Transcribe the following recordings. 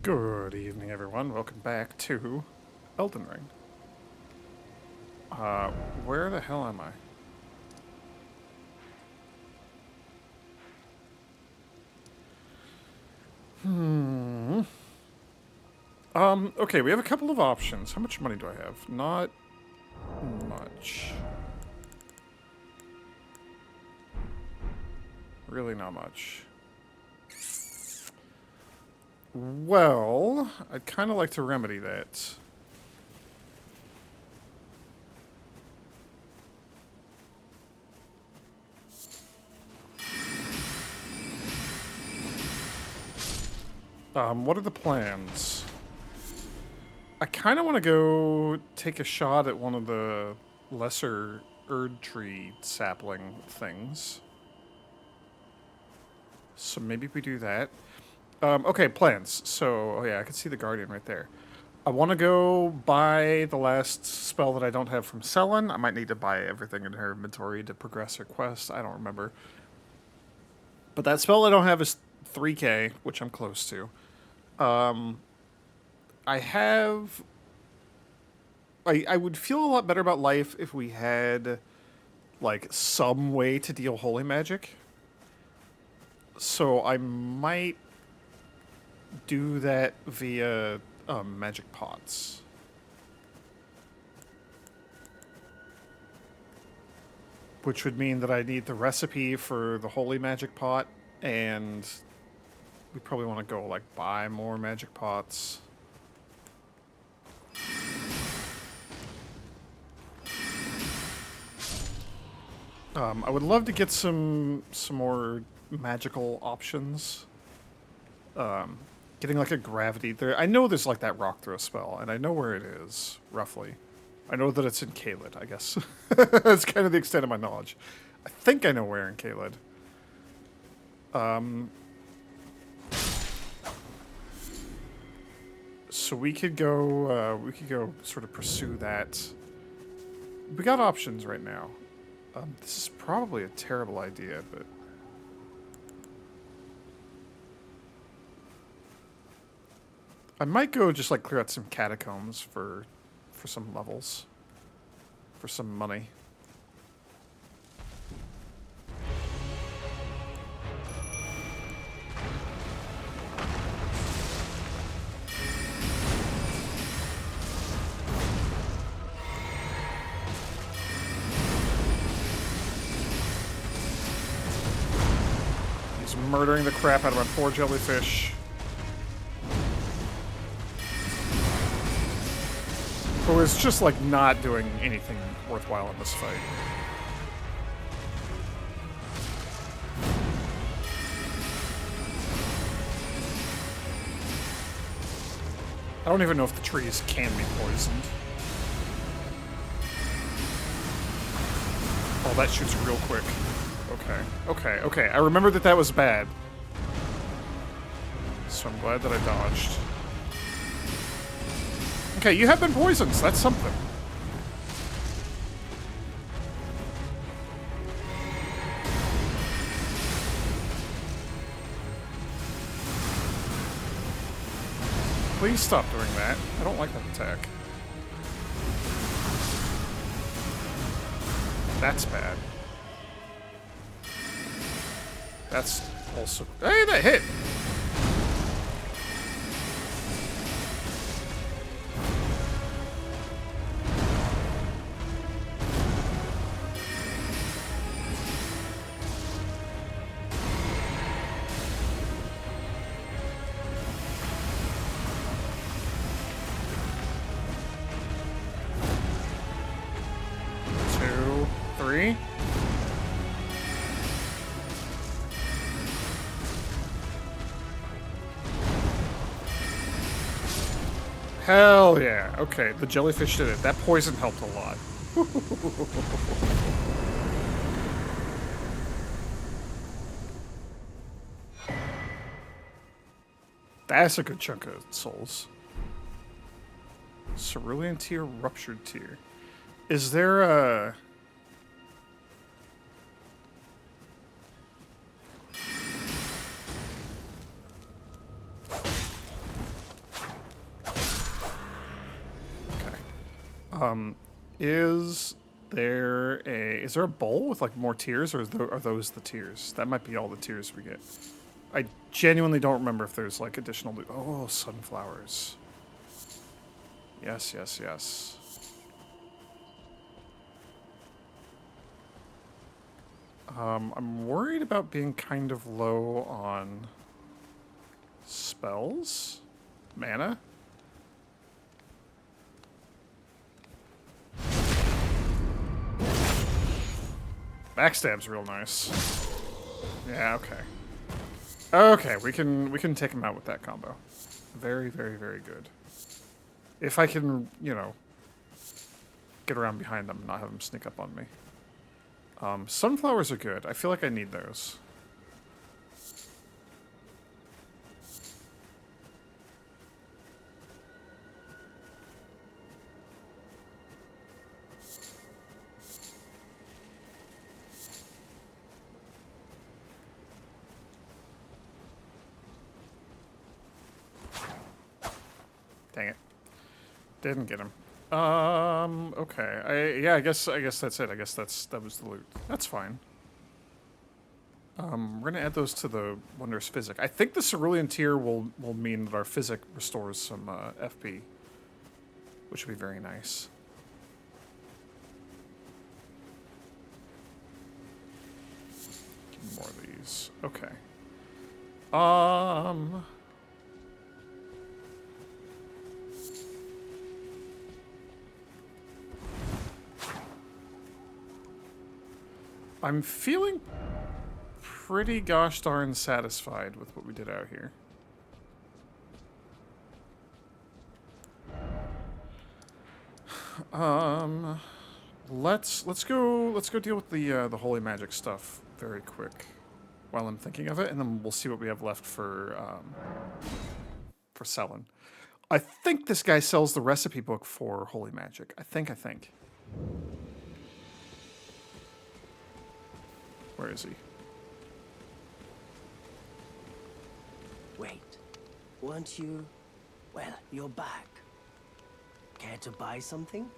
Good evening, everyone. Welcome back to Elden Ring. Where the hell am I? Okay, we have a couple of options. How much money do I have? Not much. Really not much. Well, I'd kind of like to remedy that. What are the plans? I kind of want to go take a shot at one of the lesser Erd tree sapling things. So maybe we do that. Okay, plans. So, oh yeah, I can see the Guardian right there. I want to go buy the last spell that I don't have from Selen. I might need to buy everything in her inventory to progress her quest. I don't remember. But that spell I don't have is 3k, which I'm close to. I have... I would feel a lot better about life if we had, like, some way to deal holy magic. So I might do that via magic pots. Which would mean that I need the recipe for the holy magic pot, and we probably want to go, like, buy more magic pots. I would love to get some more magical options. Getting, like, a gravity... I know there's, like, that rock throw spell, and I know where it is, roughly. I know that it's in Caelid, I guess. That's kind of the extent of my knowledge. I think I know where in Caelid. So we could go sort of pursue that. We got options right now. This is probably a terrible idea, but... I might go just, like, clear out some catacombs for some levels. For some money. He's murdering the crap out of my poor jellyfish. Who is just, like, not doing anything worthwhile in this fight. I don't even know if the trees can be poisoned. Oh, that shoots real quick. Okay. I remember that was bad. So I'm glad that I dodged. Okay, you have been poisoned, so that's something. Please stop doing that. I don't like that attack. That's bad. That's also... Hey, that hit! Three. Hell yeah. Okay, the jellyfish did it. That poison helped a lot. That's a good chunk of souls. Cerulean tear, ruptured tear. Is there a... Is is there a bowl with like more tiers, or are those the tiers? That might be all the tiers we get. I genuinely don't remember if there's like additional loot. Oh, sunflowers. Yes, yes, yes. I'm worried about being kind of low on spells, mana. Backstab's real nice. Yeah, okay. Okay, we can take him out with that combo. Very, very, very good. If I can, you know, get around behind them and not have them sneak up on me. Sunflowers are good. I feel like I need those. Dang it. Didn't get him. Okay. I guess that's it. I guess that was the loot. That's fine. We're gonna add those to the Wondrous Physic. I think the Cerulean tier will mean that our Physic restores some FP, which would be very nice. More of these. Okay. I'm feeling pretty gosh darn satisfied with what we did out here. Let's go deal with the holy magic stuff very quick while I'm thinking of it, and then we'll see what we have left for selling. I think this guy sells the recipe book for holy magic. I think. Where is he? Wait, weren't you? Well, you're back. Care to buy something?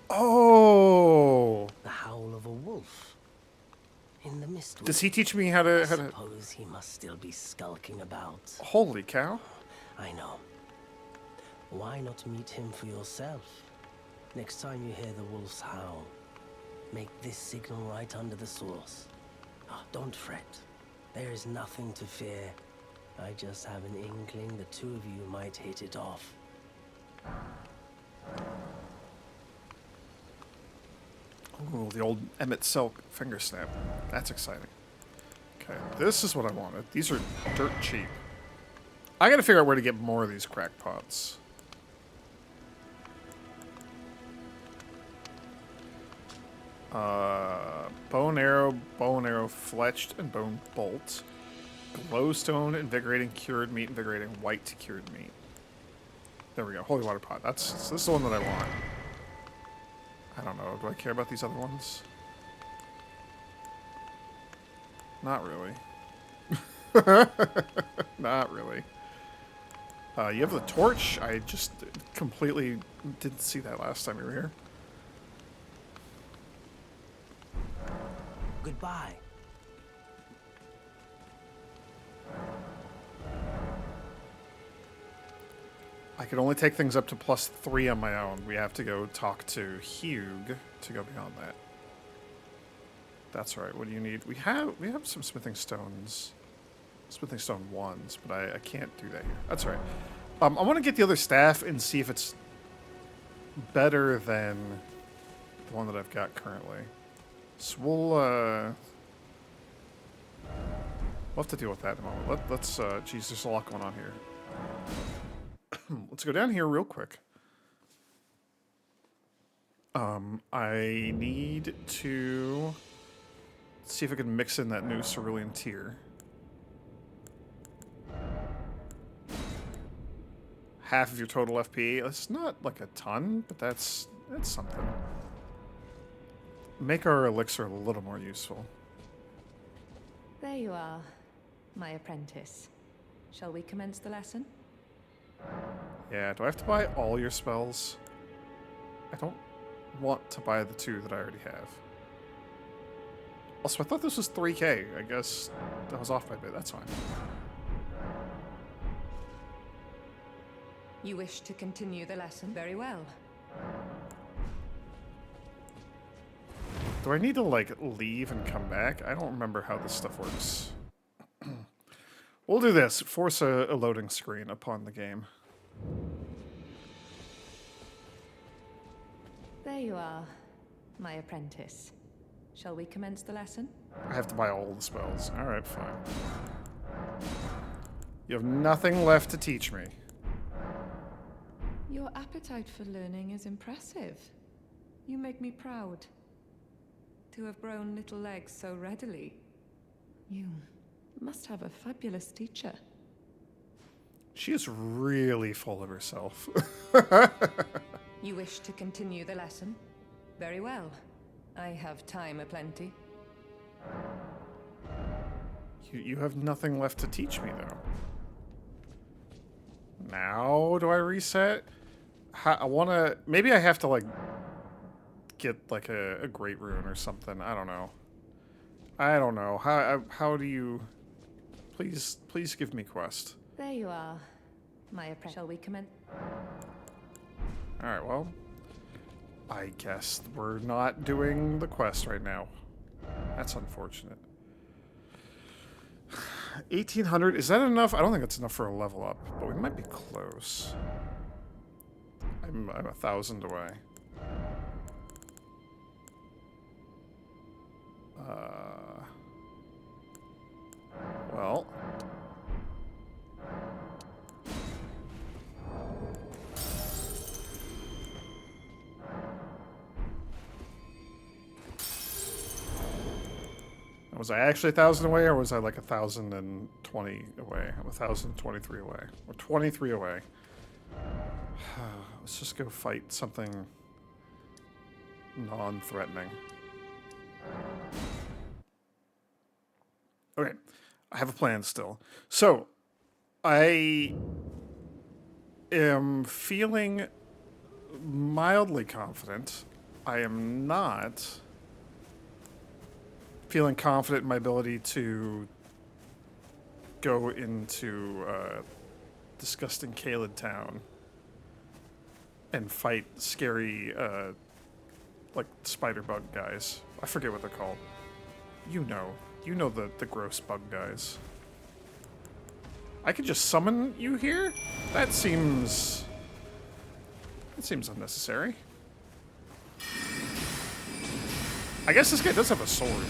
Oh! The howl of a wolf. In the mist. Does he teach me how to... I suppose he must still be skulking about. Holy cow. I know. Why not meet him for yourself? Next time you hear the wolf's howl, make this signal right under the source. Oh, don't fret. There is nothing to fear. I just have an inkling the two of you might hit it off. Ooh, the old Emmett Silk finger snap. That's exciting. Okay, this is what I wanted. These are dirt cheap. I gotta figure out where to get more of these crackpots. Bow and arrow, fletched, and bone bolt. Glowstone, invigorating, cured meat, invigorating, white, cured meat. There we go. Holy water pot. This is the one that I want. I don't know. Do I care about these other ones? Not really. Not really. You have the torch. I just completely didn't see that last time you were here. Goodbye. I could only take things up to +3 on my own. We have to go talk to Hugh to go beyond that. That's right. What do you need? We have some smithing stones. Smithing stone 1s, but I can't do that here. That's right. I want to get the other staff and see if it's better than the one that I've got currently. So we'll have to deal with that in a moment. Let's geez, there's a lot going on here. Let's go down here real quick. I need to see if I can mix in that new cerulean tier. Half of your total FP. That's not like a ton, but that's something. Make our elixir a little more useful. There you are, my apprentice. Shall we commence the lesson? Yeah, do I have to buy all your spells? I don't want to buy the 2 that I already have. Also, I thought this was 3K. I guess that was off by a bit. That's fine. You wish to continue the lesson? Very well. Do I need to, like, leave and come back? I don't remember how this stuff works. We'll do this. Force a loading screen upon the game. There you are, my apprentice. Shall we commence the lesson? I have to buy all the spells. Alright, fine. You have nothing left to teach me. Your appetite for learning is impressive. You make me proud. To have grown little legs so readily. You must have a fabulous teacher. She is really full of herself. You wish to continue the lesson? Very well. I have time aplenty. You have nothing left to teach me, though. Now do I reset? I want to... Maybe I have to, like, get, like, a great rune or something. I don't know. I don't know. How do you... Please give me quest. There you are, my apprentice. Shall we commence? Alright, well... I guess we're not doing the quest right now. That's unfortunate. 1800, is that enough? I don't think it's enough for a level up, but we might be close. I'm 1,000 away. Well. Was I actually 1,000 away, or was I like 1,020 away? I'm 1,023 away. Or 23 away. Let's just go fight something non-threatening. Okay, I have a plan still. So, I am feeling mildly confident. I am not feeling confident in my ability to go into disgusting Caelid Town and fight scary, like, spider bug guys. I forget what they're called. You know the gross bug guys. I could just summon you here? That seems unnecessary. I guess this guy does have a sword.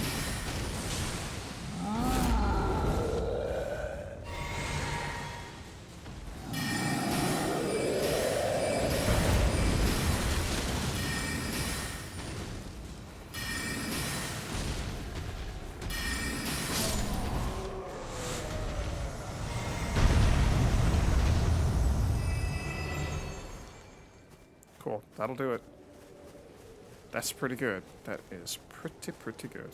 Cool, that'll do it. That's pretty good. That is pretty good.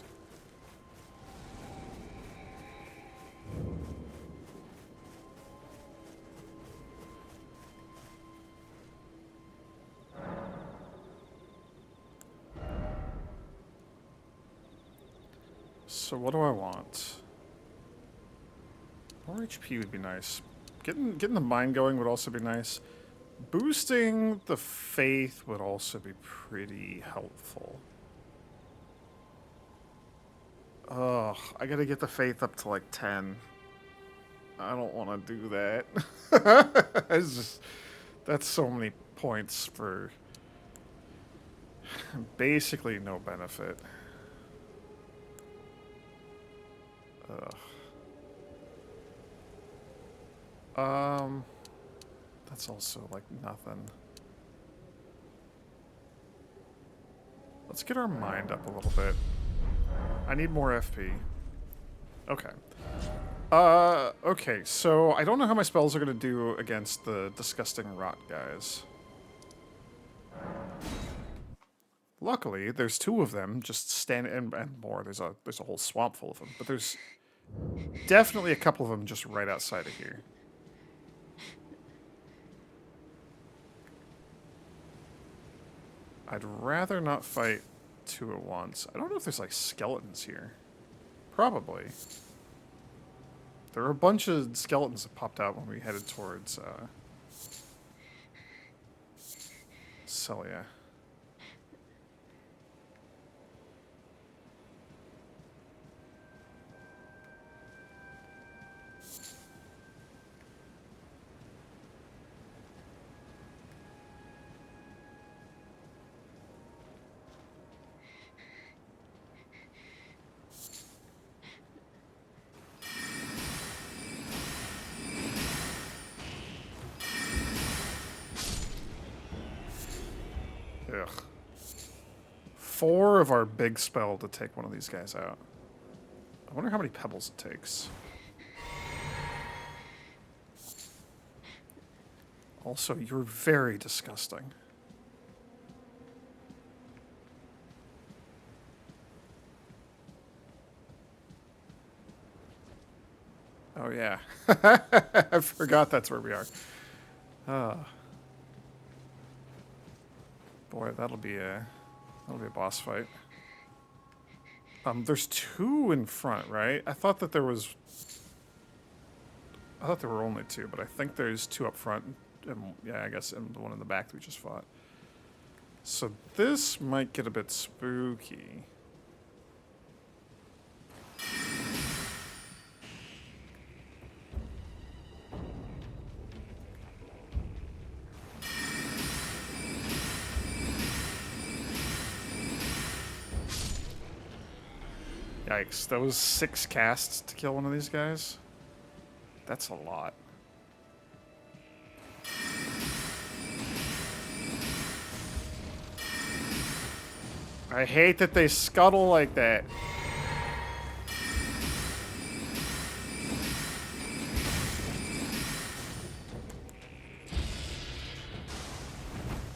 So what do I want? More HP would be nice. Getting the mind going would also be nice. Boosting the faith would also be pretty helpful. Ugh, I gotta get the faith up to like 10. I don't want to do that. It's just, that's so many points for basically no benefit. Ugh. That's also like nothing. Let's get our mind up a little bit. I need more FP. Okay. Okay, so I don't know how my spells are gonna do against the disgusting rot guys. Luckily, there's 2 of them just standing, and more. There's a whole swamp full of them, but there's definitely a couple of them just right outside of here. I'd rather not fight two at once. I don't know if there's like skeletons here. Probably. There were a bunch of skeletons that popped out when we headed towards Celia. Ugh. 4 of our big spell to take one of these guys out. I wonder how many pebbles it takes. Also, you're very disgusting. Oh yeah. I forgot that's where we are. Boy, that'll be a boss fight. There's 2 in front, right? I thought there were only 2, but I think there's 2 up front. And, yeah, I guess, and the one in the back that we just fought. So this might get a bit spooky. Yikes, that was 6 casts to kill one of these guys? That's a lot. I hate that they scuttle like that.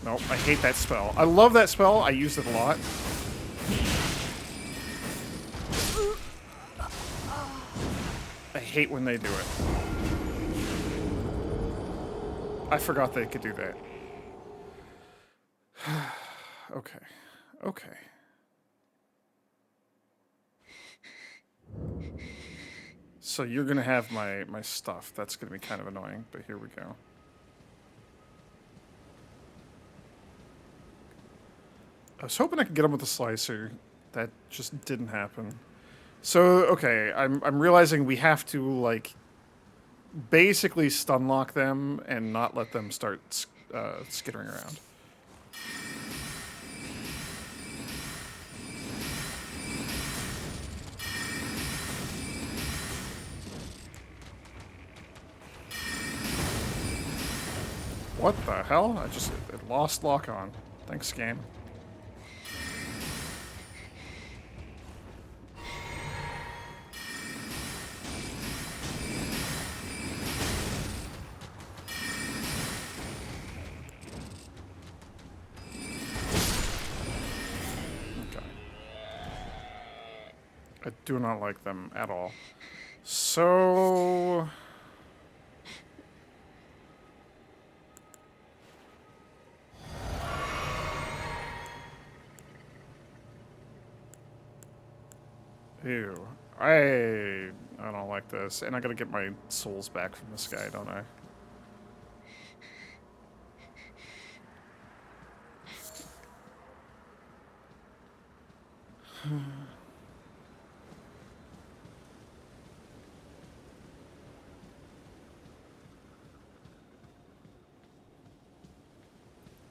Nope, I hate that spell. I love that spell, I use it a lot. I hate when they do it. I forgot they could do that. Okay. Okay. So you're gonna have my stuff. That's gonna be kind of annoying, but here we go. I was hoping I could get him with a slicer. That just didn't happen. So, okay, I'm realizing we have to, like, basically stun lock them and not let them start skittering around. What the hell? It lost lock on. Thanks, game. I do not like them at all. So... Ew. I don't like this. And I gotta get my souls back from this guy, don't I?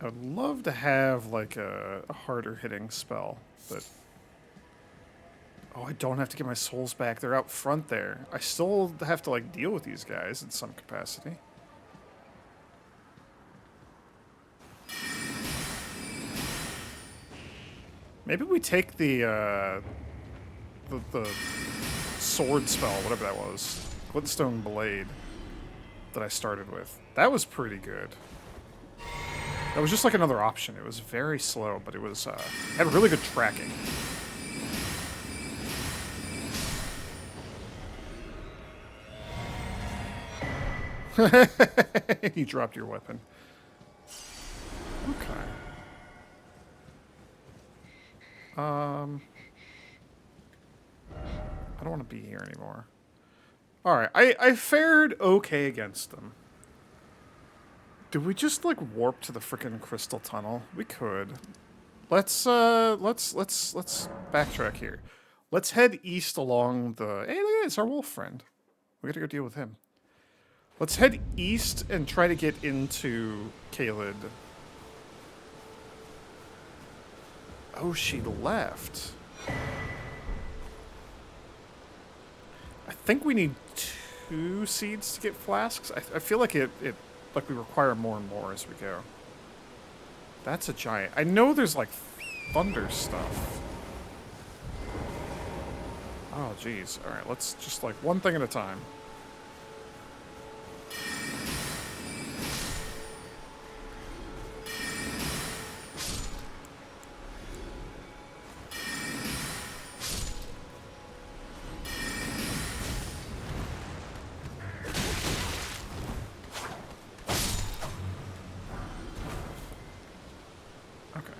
I'd love to have, like, a harder hitting spell, but... Oh, I don't have to get my souls back. They're out front there. I still have to, like, deal with these guys in some capacity. Maybe we take the sword spell, whatever that was. Glintstone Blade that I started with. That was pretty good. That was just like another option. It was very slow, but it was had really good tracking. You dropped your weapon. Okay. I don't want to be here anymore. Alright, I fared okay against them. Did we just, like, warp to the frickin' crystal tunnel? We could. Let's backtrack here. Let's head east along the... Hey, look at it, it's our wolf friend. We gotta go deal with him. Let's head east and try to get into Caelid. Oh, she left. I think we need 2 seeds to get flasks. I feel like like we require more and more as we go. That's a giant. I know there's like thunder stuff. Oh, geez. All right, let's just like one thing at a time. Okay.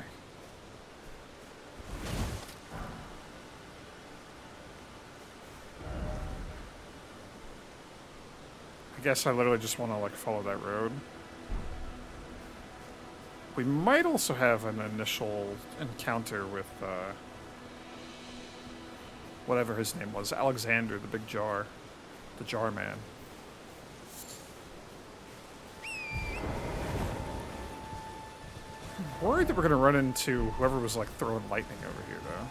I guess I literally just want to like follow that road. We might also have an initial encounter with whatever his name was, Alexander, the big jar, the jar man. I'm worried that we're gonna run into whoever was like throwing lightning over here, though.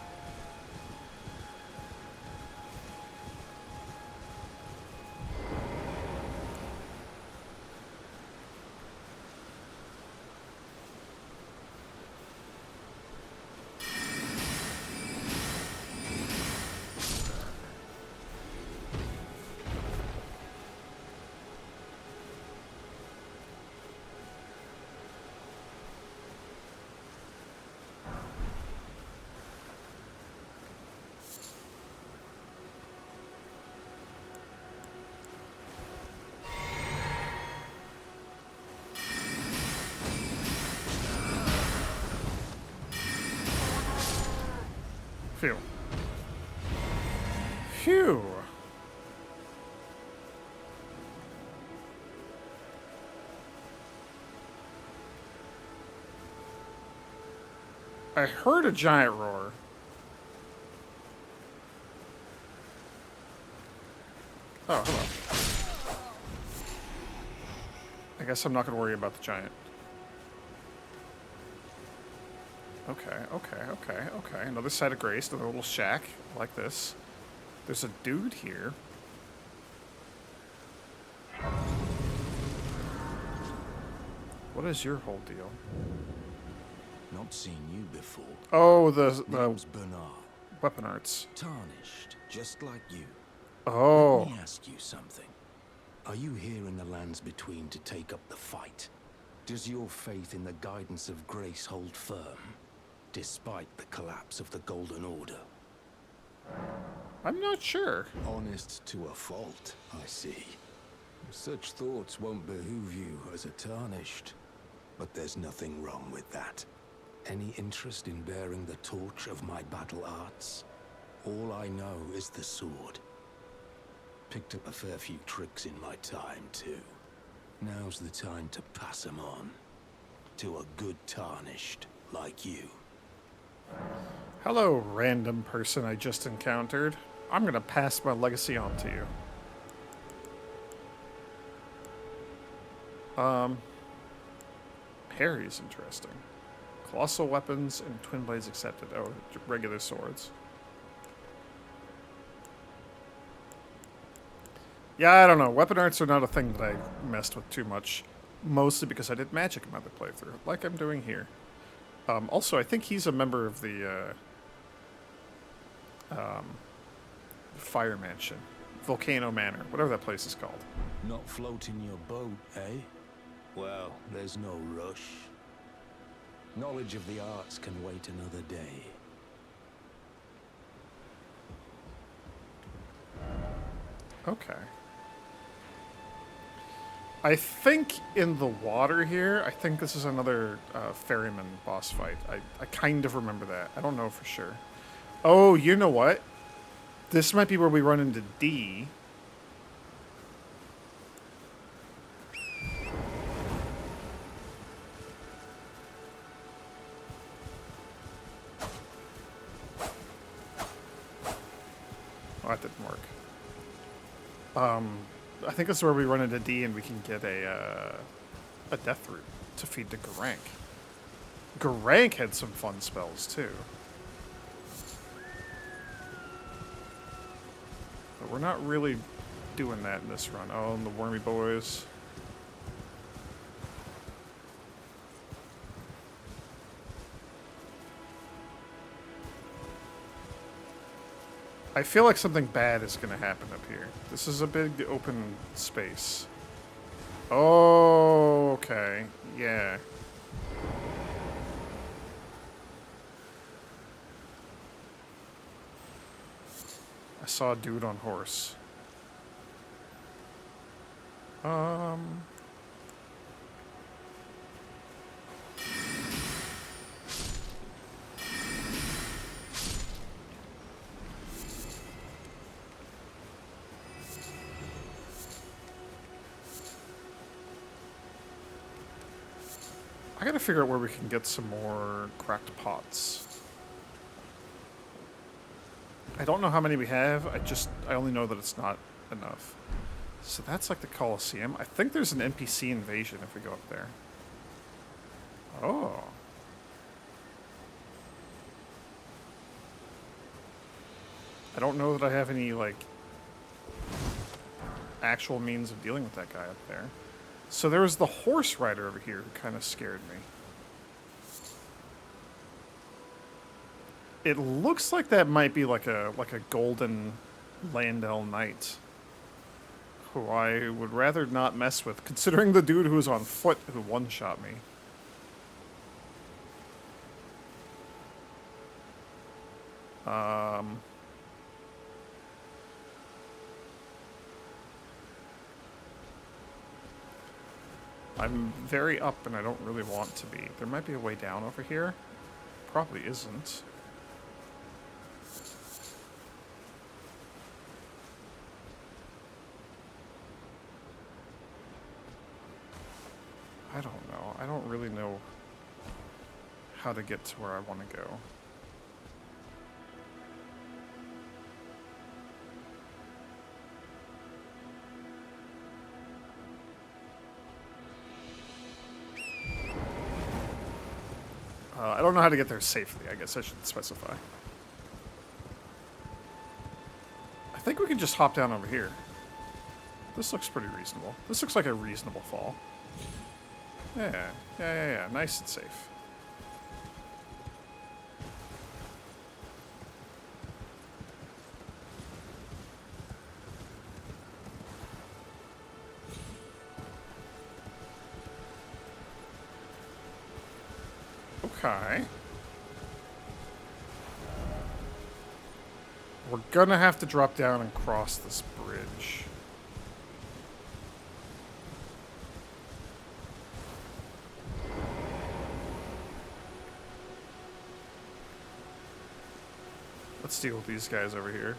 Phew. Phew. I heard a giant roar. Oh, hello. I guess I'm not going to worry about the giant. Okay. Another side of grace, another little shack like this. There's a dude here. What is your whole deal? Not seen you before. Oh, the Name's Bernard. weapon arts. Tarnished, just like you. Oh. Let me ask you something. Are you here in the lands between to take up the fight? Does your faith in the guidance of grace hold firm, despite the collapse of the Golden Order? I'm not sure. Honest to a fault, I see. Such thoughts won't behoove you as a Tarnished. But there's nothing wrong with that. Any interest in bearing the torch of my battle arts? All I know is the sword. Picked up a fair few tricks in my time, too. Now's the time to pass them on. To a good Tarnished like you. Hello, random person I just encountered. I'm gonna pass my legacy on to you. Parry's interesting. Colossal weapons and twin blades accepted. Oh, regular swords. Yeah, I don't know. Weapon arts are not a thing that I messed with too much. Mostly because I did magic in my other playthrough, like I'm doing here. Also, I think he's a member of the Fire Mansion. Volcano Manor, whatever that place is called. Not floating your boat, eh? Well, there's no rush. Knowledge of the arts can wait another day. Okay. I think in the water here, I think this is another ferryman boss fight. I kind of remember that. I don't know for sure. Oh, you know what? This might be where we run into D. Oh, that didn't work. I think this is where we run into D and we can get a death root to feed to Garank. Garank had some fun spells too. But we're not really doing that in this run. Oh, and the wormy boys. I feel like something bad is going to happen up here. This is a big open space. Oh, okay. Yeah. I saw a dude on horse. I gotta figure out where we can get some more cracked pots. I don't know how many we have. I only know that it's not enough. So that's like the Colosseum. I think there's an NPC invasion if we go up there. Oh. I don't know that I have any, like, actual means of dealing with that guy up there. So there was the horse rider over here who kind of scared me. It looks like that might be like a golden Landell knight, who I would rather not mess with, considering the dude who was on foot who one-shot me. I'm very up and I don't really want to be. There might be a way down over here. Probably isn't. I don't know. I don't really know how to get to where I want to go. I don't know how to get there safely, I guess I should specify. I think we can just hop down over here. This looks pretty reasonable. This looks like a reasonable fall. Yeah. Nice and safe. Okay. We're gonna have to drop down and cross this bridge. Let's deal with these guys over here.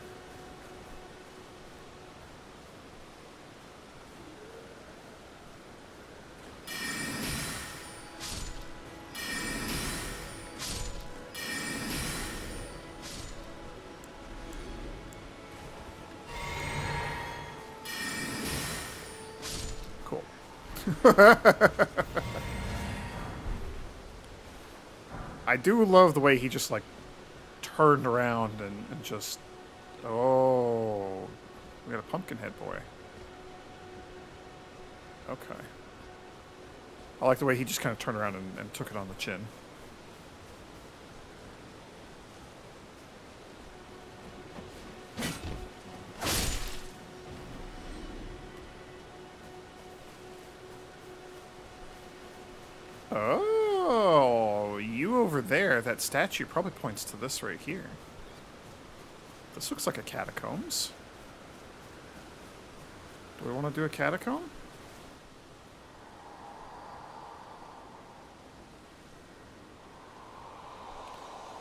Cool. I do love the way he just, like, turned around and just... Oh. We got a Pumpkinhead boy. Okay. I like the way he just kind of turned around and took it on the chin. Oh, you over there, that statue probably points to this right here. This looks like a catacombs. Do we want to do a catacomb?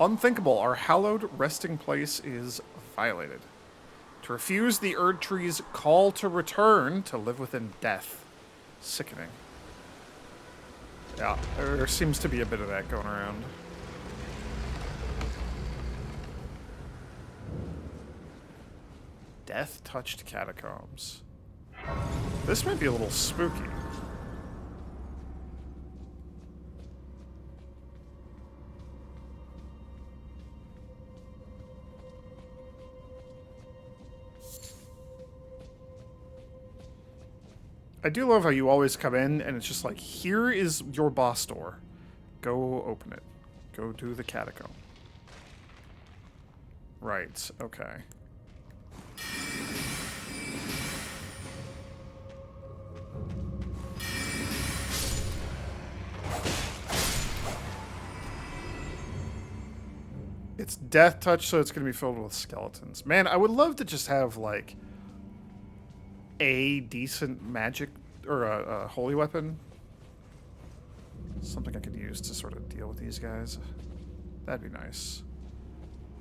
Unthinkable. Our hallowed resting place is violated. To refuse the Erd Tree's call to return to live within death. Sickening. Yeah, there seems to be a bit of that going around. Death-touched catacombs. This might be a little spooky. I do love how you always come in and it's just like, here is your boss door. Go open it. Go do the catacomb. Right, okay. It's death touch, so it's going to be filled with skeletons. Man, I would love to just have, like, a decent magic, or a holy weapon. Something I could use to sort of deal with these guys. That'd be nice.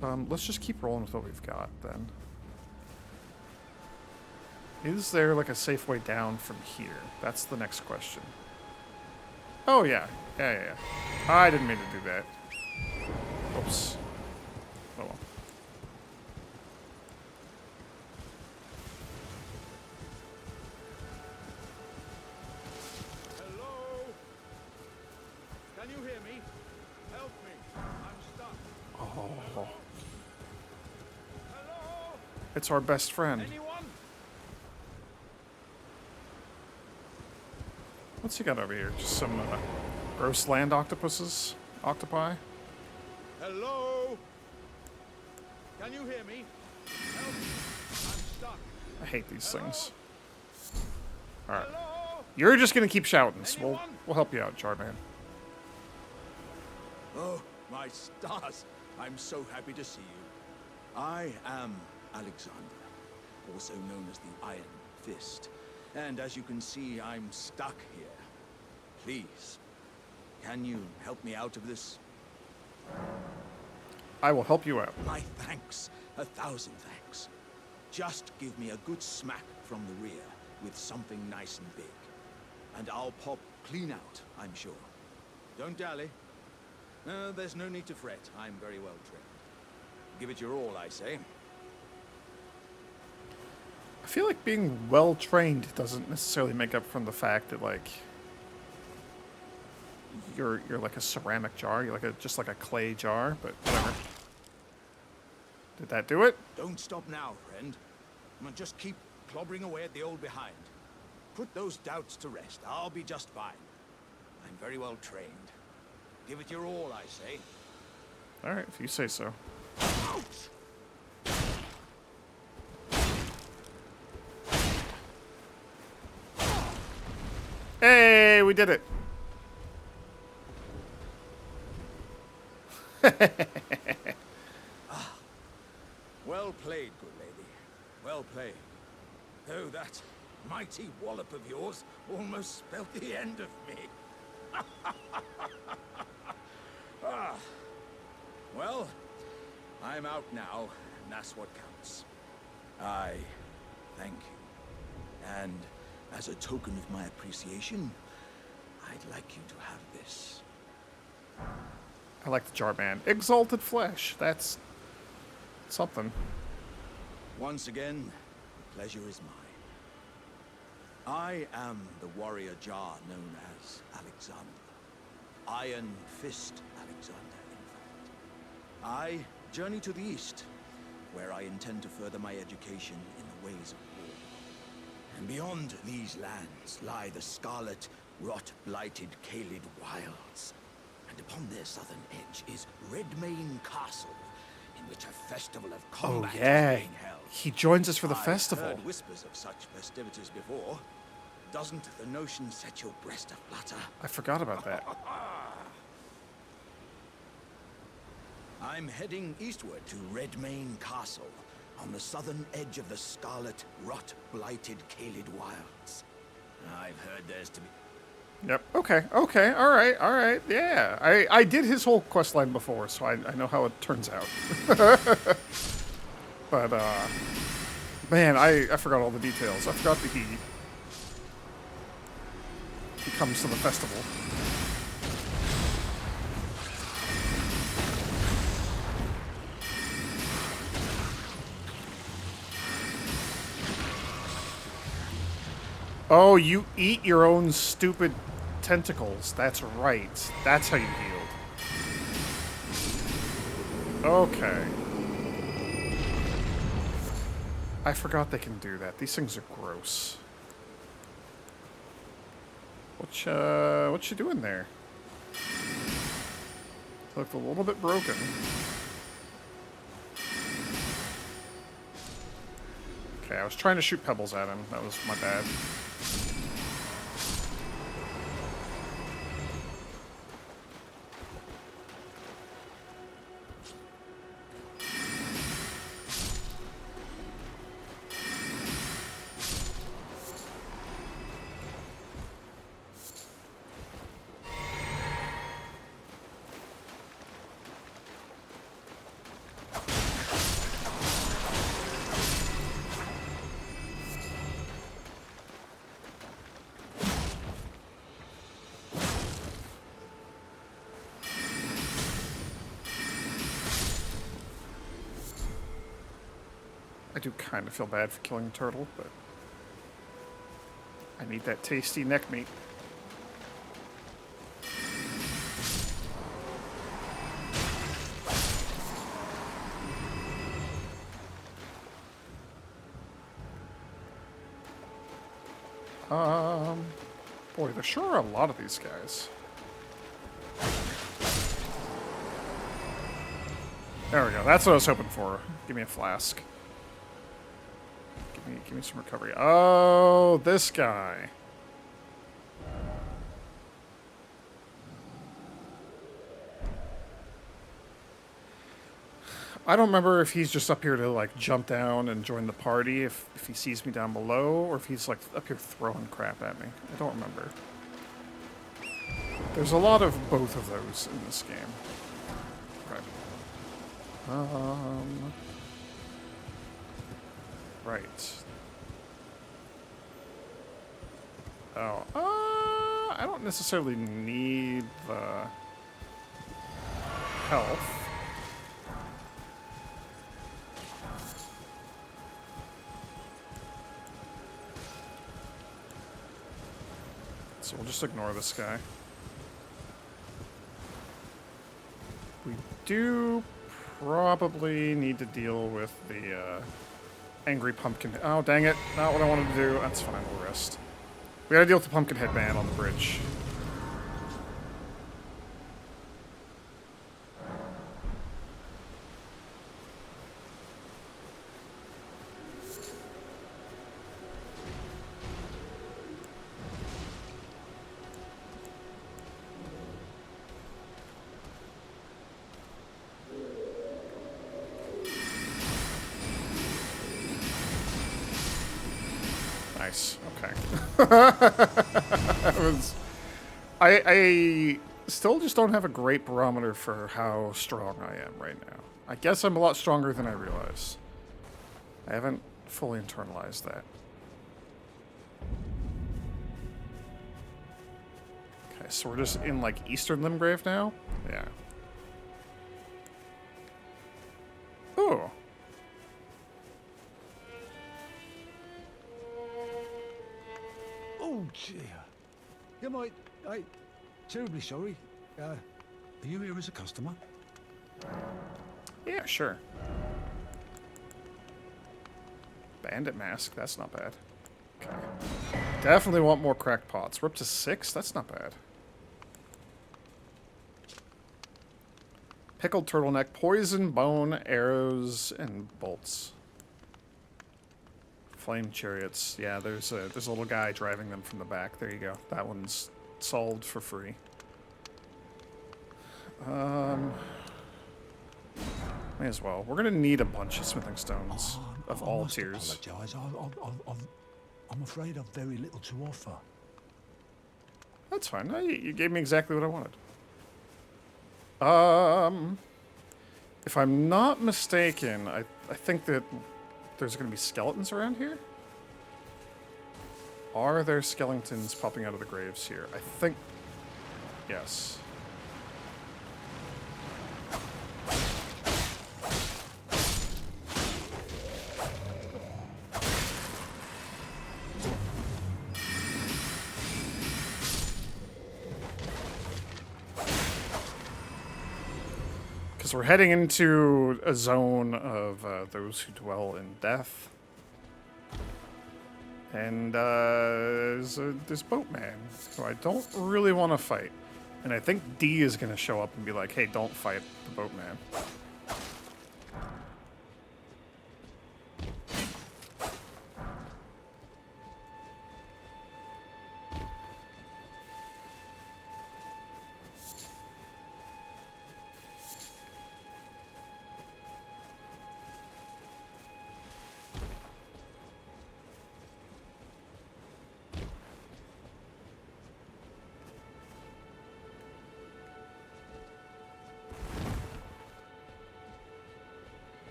Let's just keep rolling with what we've got, then. Is there, like, a safe way down from here? That's the next question. Oh, yeah. Yeah. I didn't mean to do that. Oops. Oh, well. Hello? Can you hear me? Help me. I'm stuck. Oh. Hello? It's our best friend. Anyone? What's he got over here? Just some gross land octopuses? Octopi? Hello? Can you hear me? Help me. I'm stuck. I hate these Hello? things. Alright. Hello? You're just gonna keep shouting, so Anyone? we'll help you out, Jarman. Oh, my stars. I'm so happy to see you. I am Alexander, also known as the Iron Fist. And as you can see, I'm stuck here. Please, can you help me out of this? I will help you out. My thanks. 1,000 thanks. Just give me a good smack from the rear with something nice and big. And I'll pop clean out, I'm sure. Don't dally. There's no need to fret. I'm very well trained. Give it your all, I say. I feel like being well trained doesn't necessarily make up from the fact that, like, you're like a ceramic jar. You're like just like a clay jar, but whatever. Did that do it? Don't stop now, friend. Just keep clobbering away at the old behind. Put those doubts to rest. I'll be just fine. I'm very well trained. Give it your all, I say. All right, if you say so. Ouch! Hey, we did it. Well played, good lady. Well played. Though that mighty wallop of yours almost spelt the end of me. Well, I'm out now, and that's what counts. I thank you. And as a token of my appreciation, I'd like you to have this. I like the jar man. Exalted flesh. That's something. Once again, the pleasure is mine. I am the warrior jar known as Alexander. Iron Fist Alexander, in fact. I journey to the east, where I intend to further my education in the ways of war. And beyond these lands lie the scarlet, rot-blighted Caelid wilds. And upon their southern edge is Redmane Castle, in which a festival of combat is being held. He joins us for the I've festival. heard whispers of such festivities before. Doesn't the notion set your breast aflutter? I forgot about that. I'm heading eastward to Redmane Castle, on the southern edge of the scarlet, rot-blighted Caelid wilds. I've heard there's to be... Yep. Okay. Okay. All right. All right. Yeah. I did his whole quest line before, so I know how it turns out. But man, I forgot all the details. I forgot that he comes to the festival. Oh, you eat your own stupid tentacles. That's right. That's how you healed. Okay. I forgot they can do that. These things are gross. What you doing there? Looked a little bit broken. Okay, I was trying to shoot pebbles at him. That was my bad. I do kind of feel bad for killing a turtle, but I need that tasty neck meat. Boy, there sure are a lot of these guys. There we go. That's what I was hoping for. Give me a flask. Give me some recovery. Oh, this guy. I don't remember if he's just up here to, like, jump down and join the party if he sees me down below, or if he's, like, up here throwing crap at me. I don't remember. There's a lot of both of those in this game. Right. Right. Oh, I don't necessarily need the health. So we'll just ignore this guy. We do probably need to deal with the angry pumpkin. Oh, dang it. Not what I wanted to do. That's fine. We'll rest. We gotta deal with the Pumpkinhead man on the bridge. Nice. Okay. I still just don't have a great barometer for how strong I am right now. I guess I'm a lot stronger than I realize. I haven't fully internalized that. Okay, so we're just in, like, Eastern Limgrave now? Yeah. Oh. Oh, dear. You might... I'm terribly sorry. Are you here as a customer? Yeah, sure. Bandit mask, that's not bad. Okay. Definitely want more cracked pots. We're up to 6? That's not bad. Pickled turtleneck, poison, bone, arrows, and bolts. Flame chariots. Yeah, there's a little guy driving them from the back. There you go. That one's solved for free. May as well. We're gonna need a bunch of smithing stones of all tiers. I apologise. I'm afraid I've very little to offer. That's fine. No, you gave me exactly what I wanted. If I'm not mistaken, I think that there's going to be skeletons around here. Are there skeletons popping out of the graves here? I think... yes. Because we're heading into a zone of those who dwell in death. And there's Boatman, who I don't really want to fight. And I think D is going to show up and be like, hey, don't fight the Boatman.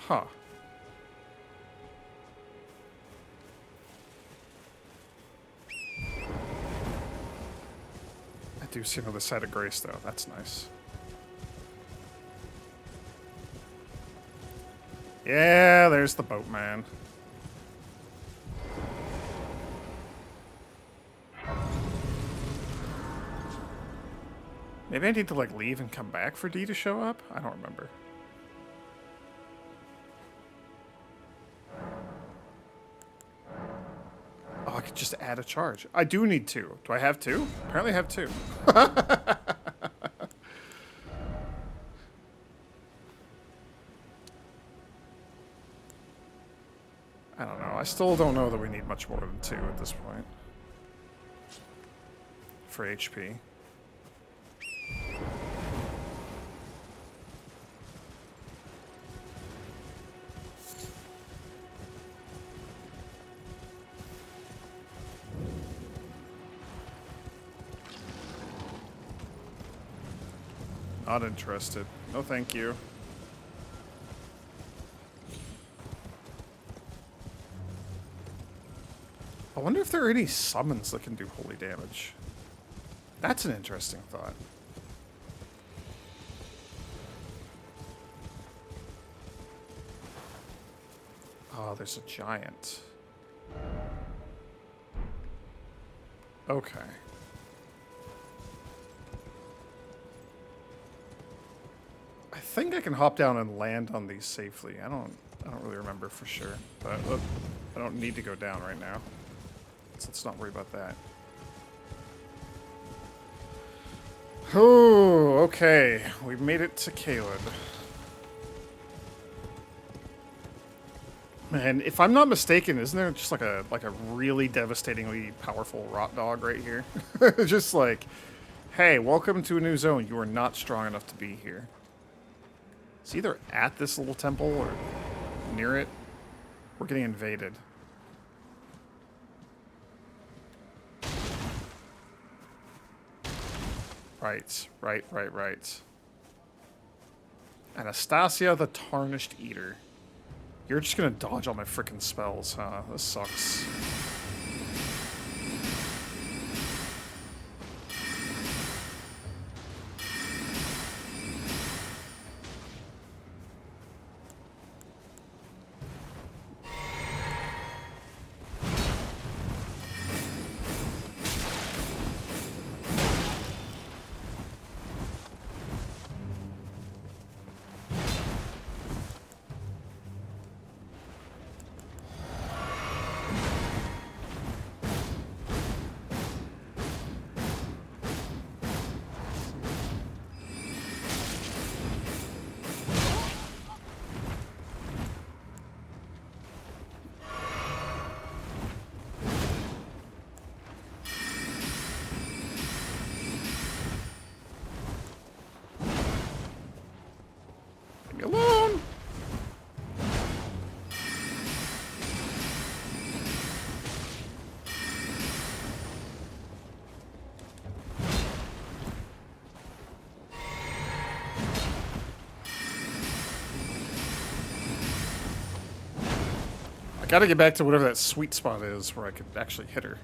Huh. I do see another side of grace, though. That's nice. Yeah, there's the Boatman. Maybe I need to, like, leave and come back for D to show up? I don't remember. Oh, I could just add a charge. I do need two. Do I have two? Apparently I have two. I don't know. I still don't know that we need much more than two at this point. For HP. Not interested. No, thank you. I wonder if there are any summons that can do holy damage. That's an interesting thought. Oh, there's a giant. Okay. I think I can hop down and land on these safely. I don't really remember for sure, but look, I don't need to go down right now. So let's not worry about that. Oh, okay. We've made it to Caleb. Man, if I'm not mistaken, isn't there just like a really devastatingly powerful rot dog right here? Just like, hey, welcome to a new zone. You are not strong enough to be here. It's either at this little temple or near it. We're getting invaded. Right. Anastasia the Tarnished Eater. You're just gonna dodge all my frickin' spells, huh? This sucks. Gotta get back to whatever that sweet spot is where I could actually hit her.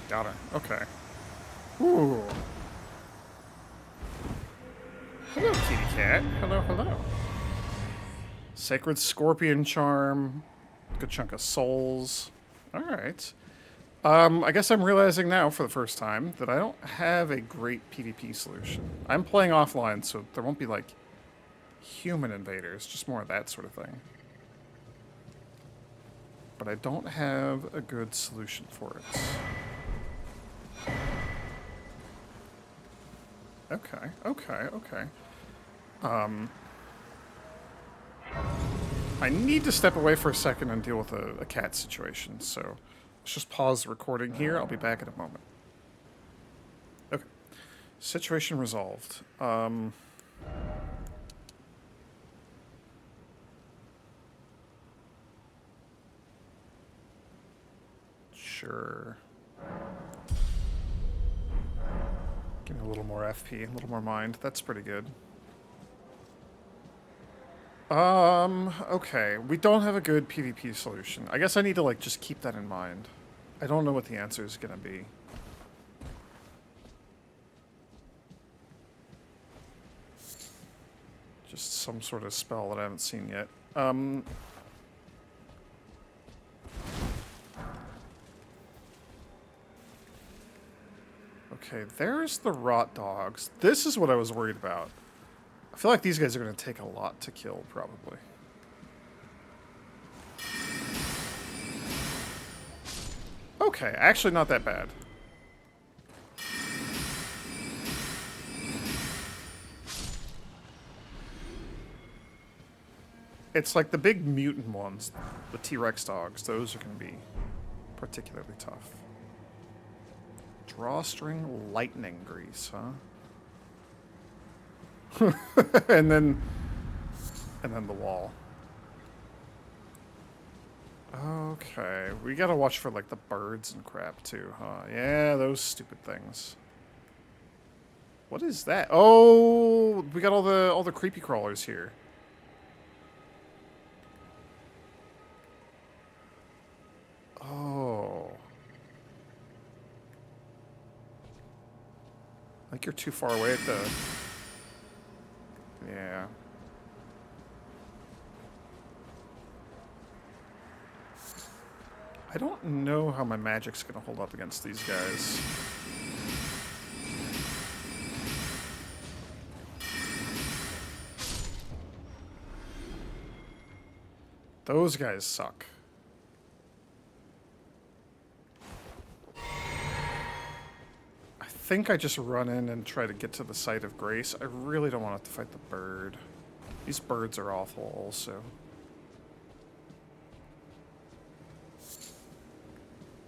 Got her. Okay. Ooh. Hello, kitty cat. Hello, hello. Sacred Scorpion Charm. Good chunk of souls. Alright. I guess I'm realizing now for the first time that I don't have a great PvP solution. I'm playing offline, so there won't be, like, human invaders. Just more of that sort of thing. But I don't have a good solution for it. Okay, okay, okay. I need to step away for a second and deal with a cat situation, so let's just pause the recording here. I'll be back in a moment. Okay. Situation resolved. Sure. Give me a little more FP, a little more mind. That's pretty good. Okay. We don't have a good PvP solution. I guess I need to, like, just keep that in mind. I don't know what the answer is gonna be. Just some sort of spell that I haven't seen yet. Okay, there's the rot dogs. This is what I was worried about. I feel like these guys are going to take a lot to kill, probably. Okay, actually not that bad. It's like the big mutant ones, the T-Rex dogs. Those are going to be particularly tough. Drawstring lightning grease, huh? and then the wall. Okay, we gotta watch for like the birds and crap too, huh? Yeah, those stupid things. What is that? Oh, we got all the creepy crawlers here. Oh. I think you're too far away at the... Yeah. I don't know how my magic's gonna hold up against these guys. Those guys suck. I think I just run in and try to get to the site of grace. I really don't want to have to fight the bird. These birds are awful also.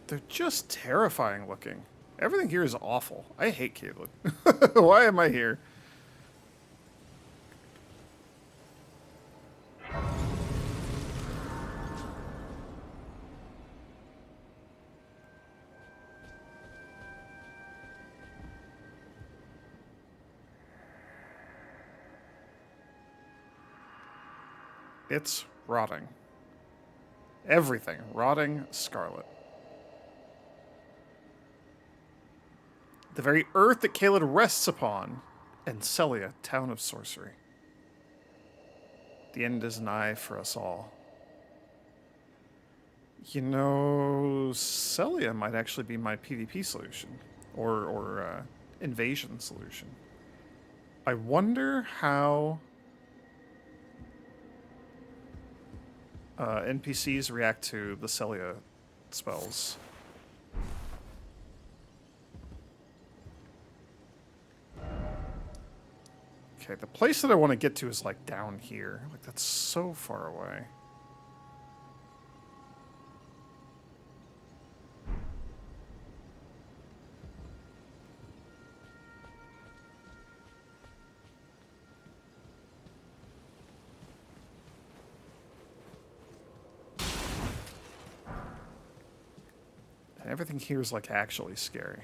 They're just terrifying looking. Everything here is awful. I hate Caitlin. Why am I here? It's rotting. Everything. Rotting scarlet. The very earth that Caled rests upon. And Celia, town of sorcery. The end is nigh for us all. You know, Celia might actually be my PvP solution. Or invasion solution. I wonder how... NPCs react to the Celia spells. Okay, the place that I want to get to is like down here. Like that's so far away. And everything here is like actually scary.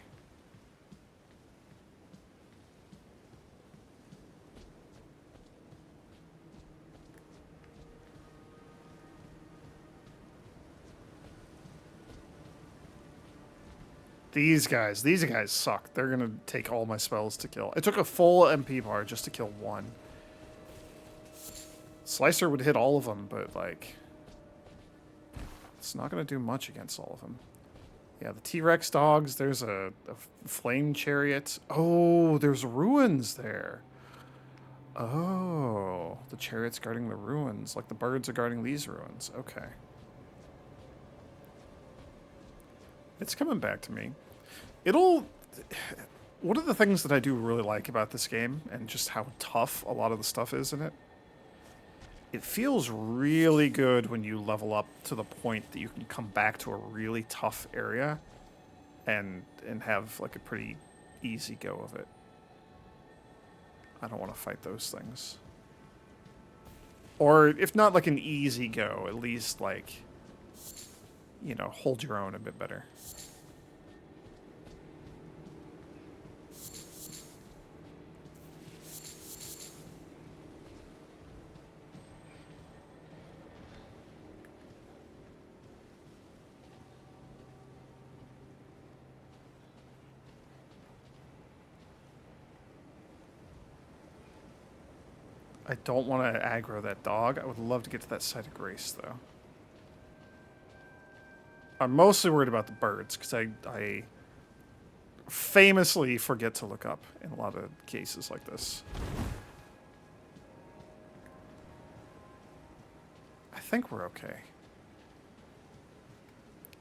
These guys suck. They're gonna take all my spells to kill. It took a full MP bar just to kill one. Slicer would hit all of them, but like, it's not gonna do much against all of them. Yeah, the T-Rex dogs. There's a flame chariot. Oh, there's ruins there. Oh, the chariot's guarding the ruins, like the birds are guarding these ruins. Okay. It's coming back to me. One of the things that I do really like about this game, and just how tough a lot of the stuff is in it, it feels really good when you level up to the point that you can come back to a really tough area and have like a pretty easy go of it. I don't want to fight those things. Or if not like an easy go, at least like, you know, hold your own a bit better. I don't want to aggro that dog. I would love to get to that site of grace, though. I'm mostly worried about the birds, because I famously forget to look up in a lot of cases like this. I think we're okay.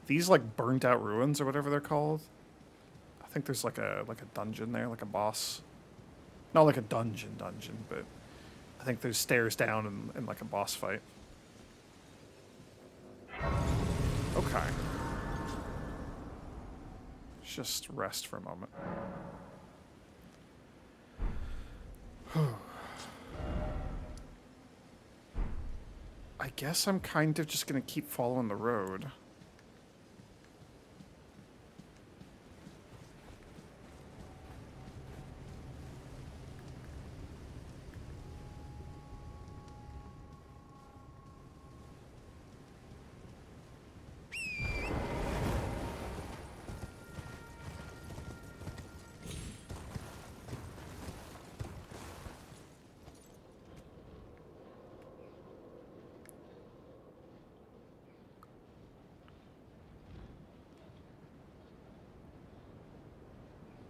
These, like, burnt-out ruins, or whatever they're called. I think there's, like a dungeon there, like a boss. Not like a dungeon, but I think there's stairs down in like a boss fight. Okay. Just rest for a moment. I guess I'm kind of just gonna keep following the road.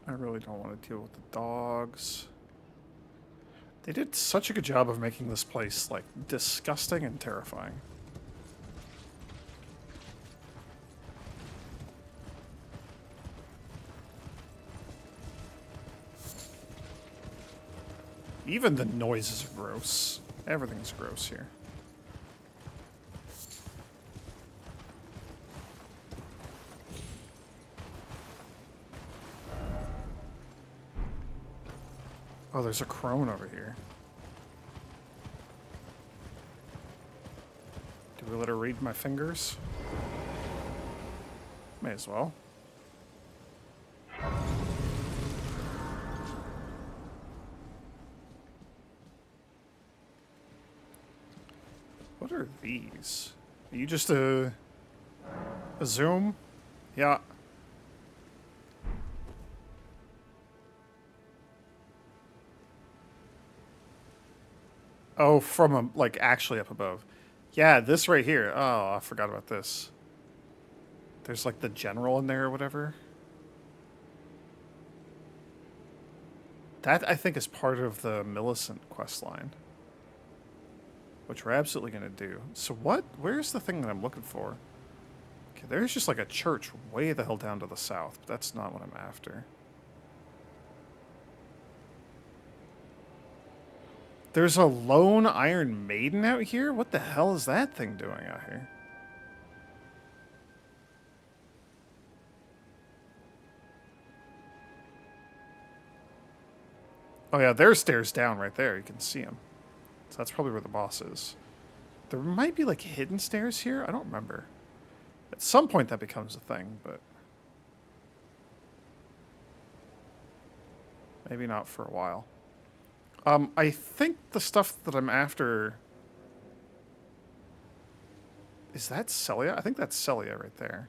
I really don't want to deal with the dogs. They did such a good job of making this place, like, disgusting and terrifying. Even the noises are gross. Everything's gross here. Oh, there's a crone over here. Do we let her read my fingers? May as well. What are these? Are you just a zoom? Yeah. Oh, from like actually up above. Yeah, this right here. Oh, I forgot about this. There's like the general in there or whatever. That, I think, is part of the Millicent questline. Which we're absolutely going to do. So what? Where's the thing that I'm looking for? Okay, there's just like a church way the hell down to the south. But that's not what I'm after. There's a lone Iron Maiden out here? What the hell is that thing doing out here? Oh yeah, there's stairs down right there. You can see them. So that's probably where the boss is. There might be like hidden stairs here. I don't remember. At some point that becomes a thing, but maybe not for a while. I think the stuff that I'm after... Is that Celia? I think that's Celia right there.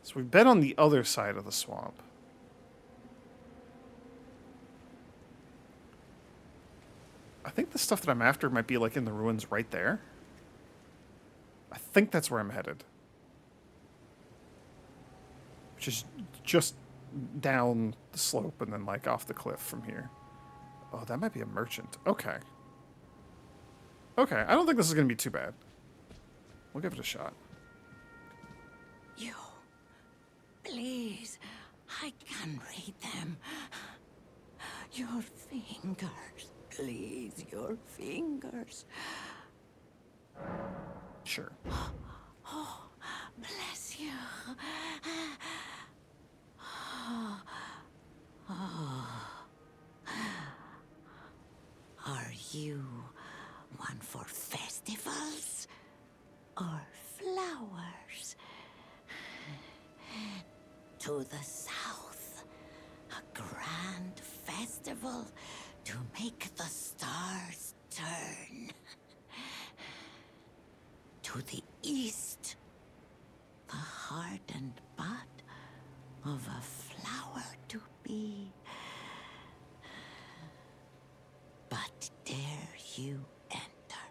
So we've been on the other side of the swamp. I think the stuff that I'm after might be like in the ruins right there. I think that's where I'm headed. Which is just down the slope and then like off the cliff from here. Oh, that might be a merchant. Okay. Okay, I don't think this is going to be too bad. We'll give it a shot. You. Please. I can read them. Your fingers. Please, your fingers. Sure. Oh, bless you. Are you one for festivals or flowers? To the south, a grand festival to make the stars turn. To the east, the heart and bud of a flower to be. But dare you enter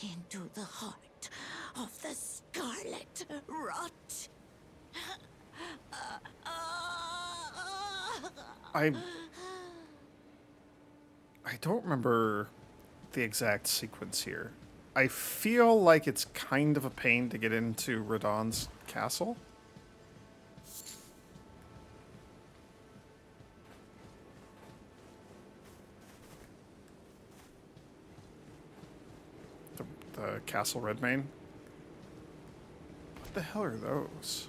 into the heart of the scarlet rot? I don't remember the exact sequence here. I feel like it's kind of a pain to get into Radon's castle. The Castle Redmane. What the hell are those?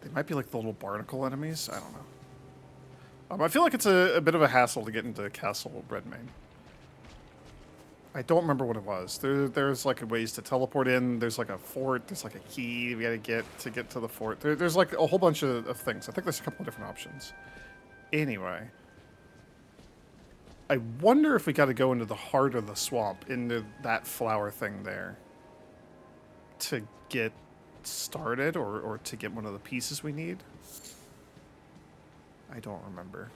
They might be like the little barnacle enemies. I don't know. I feel like it's a bit of a hassle to get into Castle Redmane. I don't remember what it was. There's like ways to teleport in. There's like a fort. There's like a key we gotta get to the fort. There's like a whole bunch of things. I think there's a couple of different options. Anyway. I wonder if we gotta go into the heart of the swamp, into that flower thing there, to get started, or to get one of the pieces we need. I don't remember.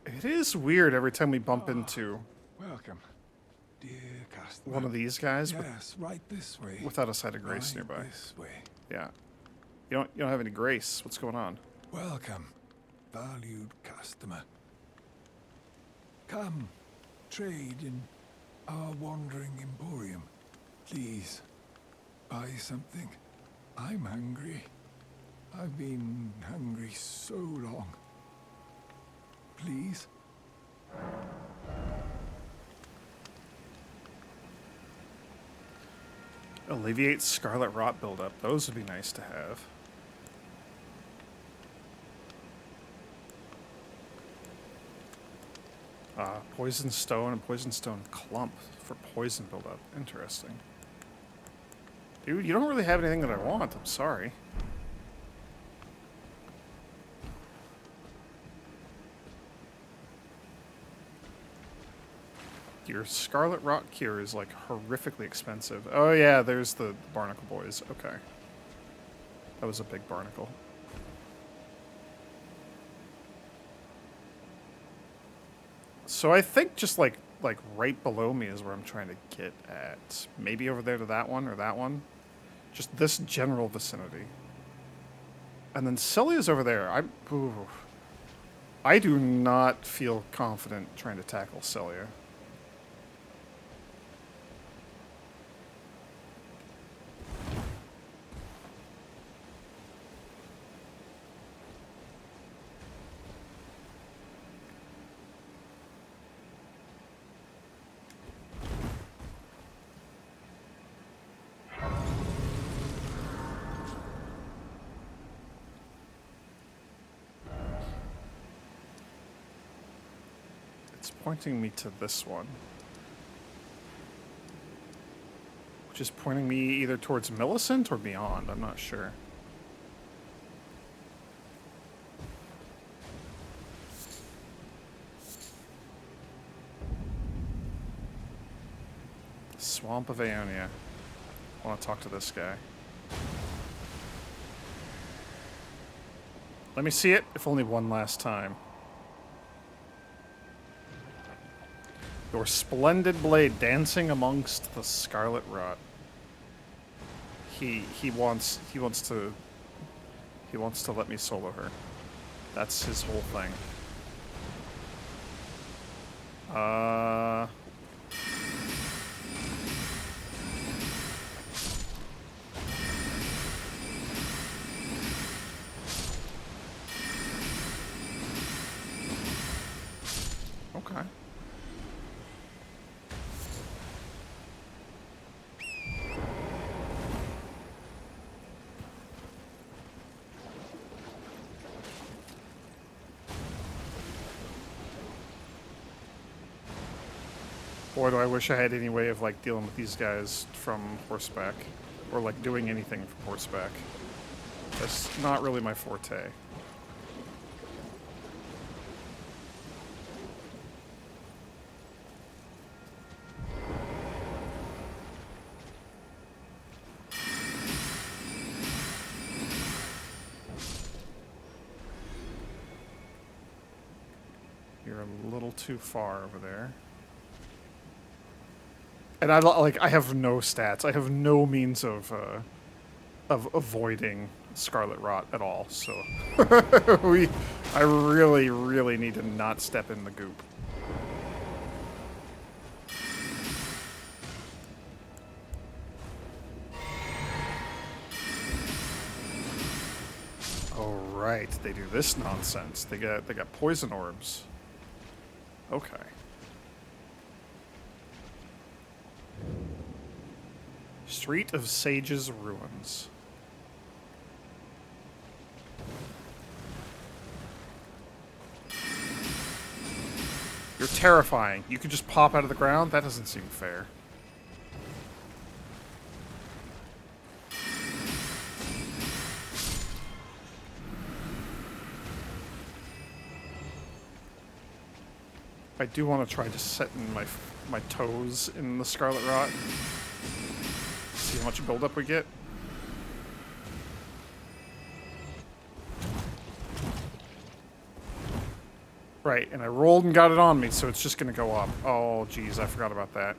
It is weird every time we bump into Welcome, dear customer. one of these guys Yes, right this way. without a side of grace Right nearby. this way. Yeah. You don't have any grace. What's going on? Welcome, valued customer. Come, trade in our wandering emporium. Please, buy something. I'm hungry. I've been hungry so long. Please? Alleviate scarlet rot buildup. Those would be nice to have. Poison stone and poison stone clump for poison buildup. Interesting. Dude, you don't really have anything that I want. I'm sorry. Your scarlet rot cure is like horrifically expensive. Oh yeah, there's the barnacle boys. Okay. That was a big barnacle. So I think just like right below me is where I'm trying to get at. Maybe over there to that one or that one. Just this general vicinity. And then Celia's over there. I do not feel confident trying to tackle Celia. pointing me to this one. Which is pointing me either towards Millicent or beyond, I'm not sure. Swamp of Aeonia. I want to talk to this guy. Let me see it, if only one last time. Your splendid blade dancing amongst the scarlet rot. He wants to let me solo her. That's his whole thing. Okay. Boy, do I wish I had any way of, like, dealing with these guys from horseback. Or, like, doing anything from horseback. That's not really my forte. You're a little too far over there. And I have no stats. I have no means of avoiding Scarlet Rot at all. So I really, really need to not step in the goop. Oh right, they do this nonsense. They got poison orbs. Okay. Street of Sages Ruins. You're terrifying. You could just pop out of the ground? That doesn't seem fair. I do want to try just setting my toes in the Scarlet Rot. See how much buildup we get. Right, and I rolled and got it on me, so it's just gonna go up. Oh, geez, I forgot about that.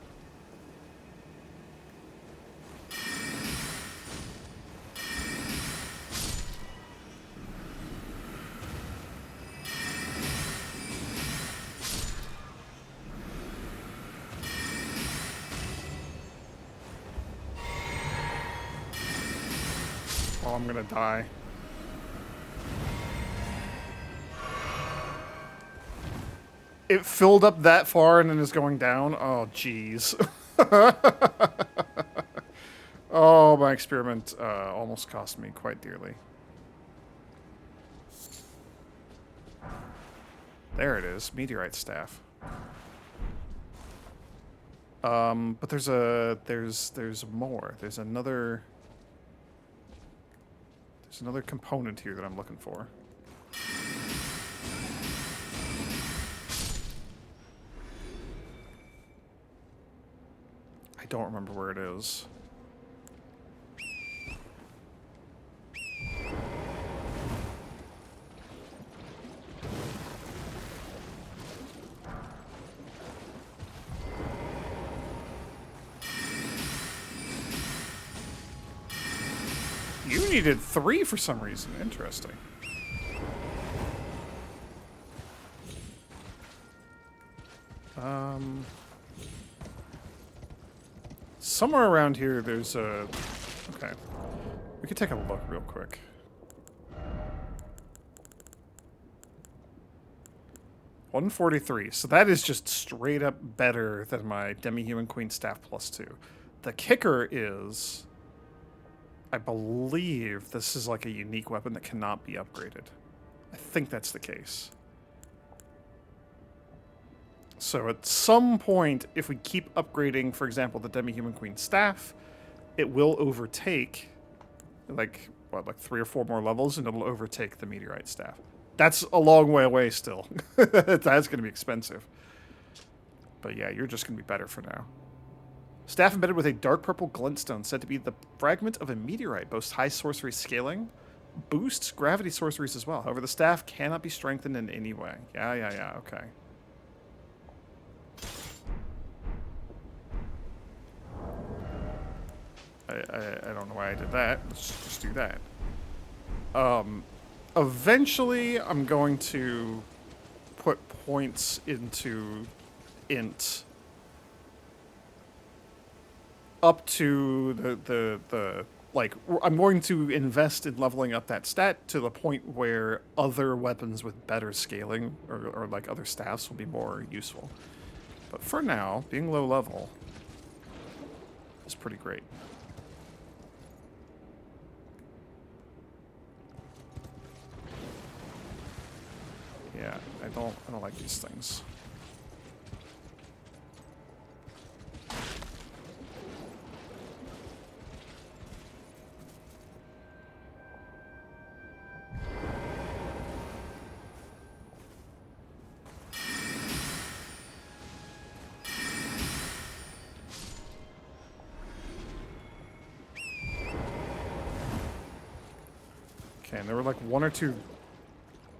Oh, I'm gonna die. It filled up that far and then is going down? Oh, jeez. Oh, my experiment almost cost me quite dearly. There it is. Meteorite staff. But there's more. There's another component here that I'm looking for. I don't remember where it is. You needed 3 for some reason. Interesting. Somewhere around here there's a... Okay. We could take a look real quick. $143. So that is just straight up better than my Demi-Human Queen Staff +2. The kicker is... I believe this is like a unique weapon that cannot be upgraded. I think that's the case. So at some point, if we keep upgrading, for example, the Demi-Human Queen staff, it will overtake, like, what, like 3 or 4 more levels, and it'll overtake the Meteorite staff. That's a long way away still. That's going to be expensive. But yeah, you're just going to be better for now. Staff embedded with a dark purple glintstone, said to be the fragment of a meteorite, boasts high sorcery scaling, boosts gravity sorceries as well. However, the staff cannot be strengthened in any way. Yeah, okay. I don't know why I did that. Let's just do that. Eventually, I'm going to put points into int up to the like, I'm going to invest in leveling up that stat to the point where other weapons with better scaling or like other staffs will be more useful. But for now, being low level is pretty great. Yeah, I don't like these things. Okay, and there were like 1 or 2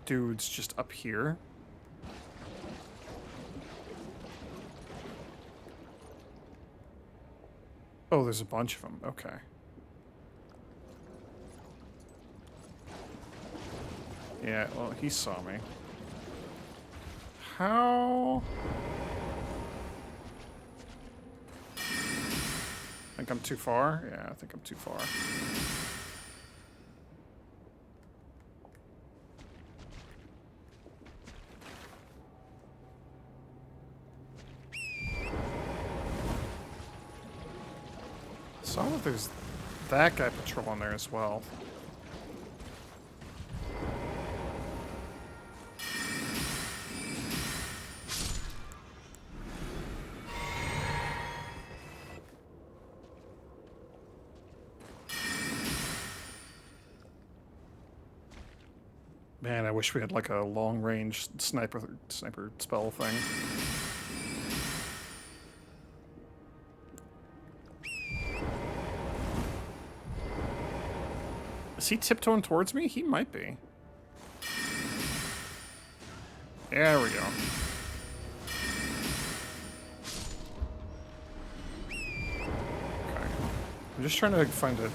dudes just up here. Oh, there's a bunch of them. Okay. Yeah, well, he saw me. How? Think I'm too far? Yeah, I think I'm too far. Saw that there's that guy patrolling there as well. Man, I wish we had like a long-range sniper spell thing. Is he tiptoeing towards me? He might be. There we go. Okay. I'm just trying to find a...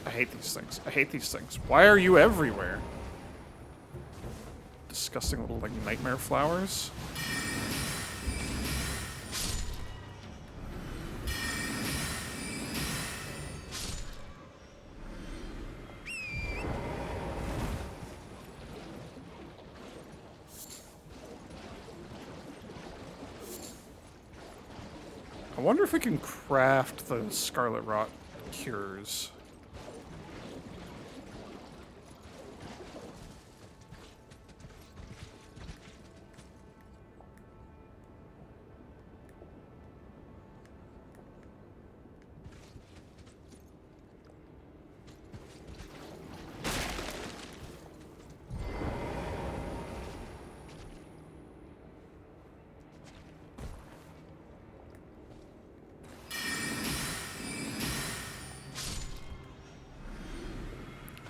I hate these things. I hate these things. Why are you everywhere? Disgusting little, like, nightmare flowers. I wonder if we can craft the Scarlet Rot cures.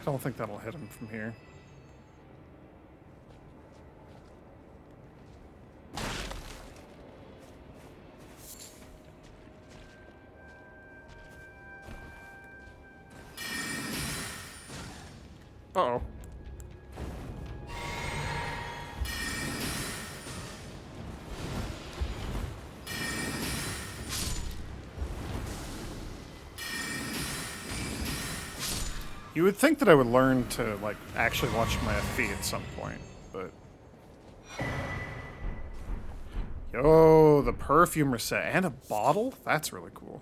I don't think that'll hit him from here. Uh-oh. You would think that I would learn to, like, actually watch my FV at some point, but... Yo, the perfumer set and a bottle? That's really cool.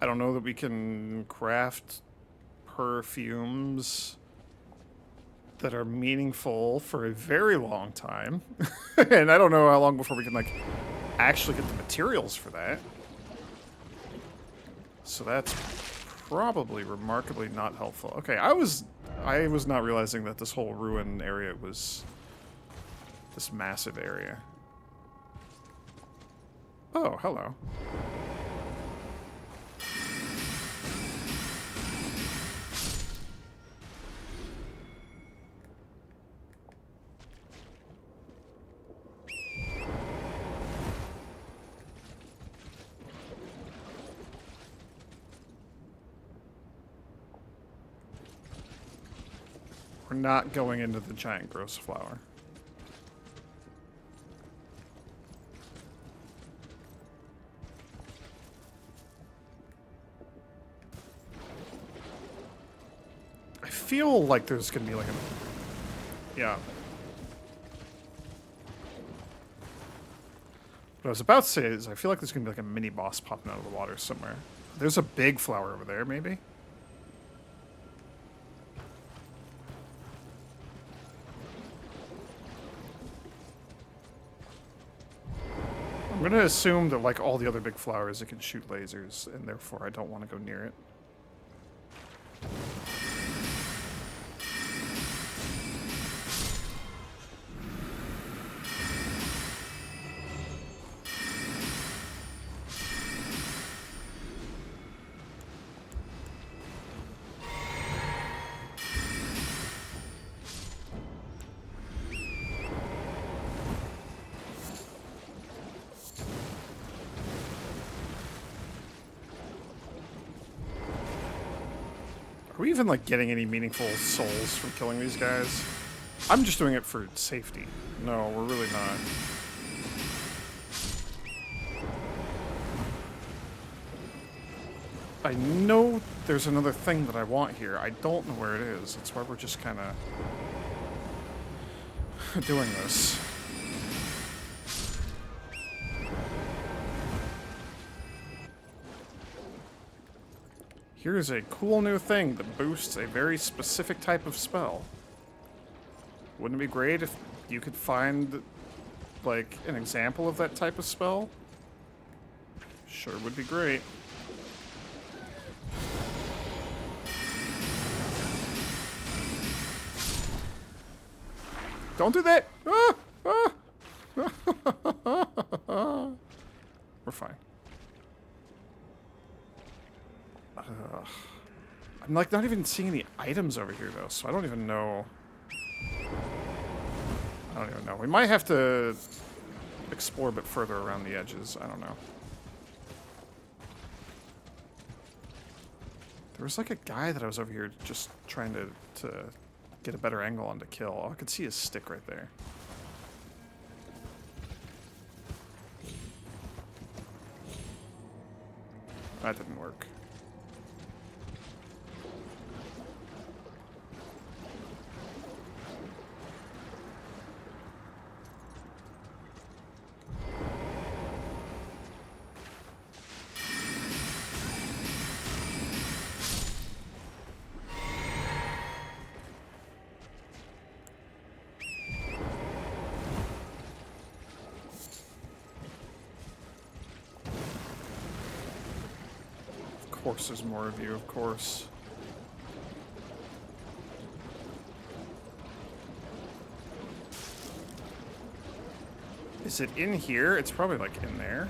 I don't know that we can craft perfumes that are meaningful for a very long time. And I don't know how long before we can, like, actually get the materials for that. So that's probably remarkably not helpful. Okay, I was not realizing that this whole ruin area was this massive area. Oh, hello. We're not going into the giant gross flower. I feel like there's gonna be like a... Yeah. What I was about to say is I feel like there's gonna be like a mini boss popping out of the water somewhere. There's a big flower over there, maybe? I'm gonna assume that, like all the other big flowers, it can shoot lasers, and therefore I don't want to go near it. Are we even, like, getting any meaningful souls from killing these guys? I'm just doing it for safety. No, we're really not. I know there's another thing that I want here. I don't know where it is. That's why we're just kind of doing this. Here's a cool new thing that boosts a very specific type of spell. Wouldn't it be great if you could find, like, an example of that type of spell? Sure would be great. Don't do that! Ah! Ah! We're fine. I'm, like, not even seeing any items over here, though, so I don't even know. I don't even know. We might have to explore a bit further around the edges. I don't know. There was, like, a guy that I was over here just trying to get a better angle on to kill. Oh, I could see his stick right there. That didn't work. Of course there's more of you, of course. Is it in here? It's probably, like, in there.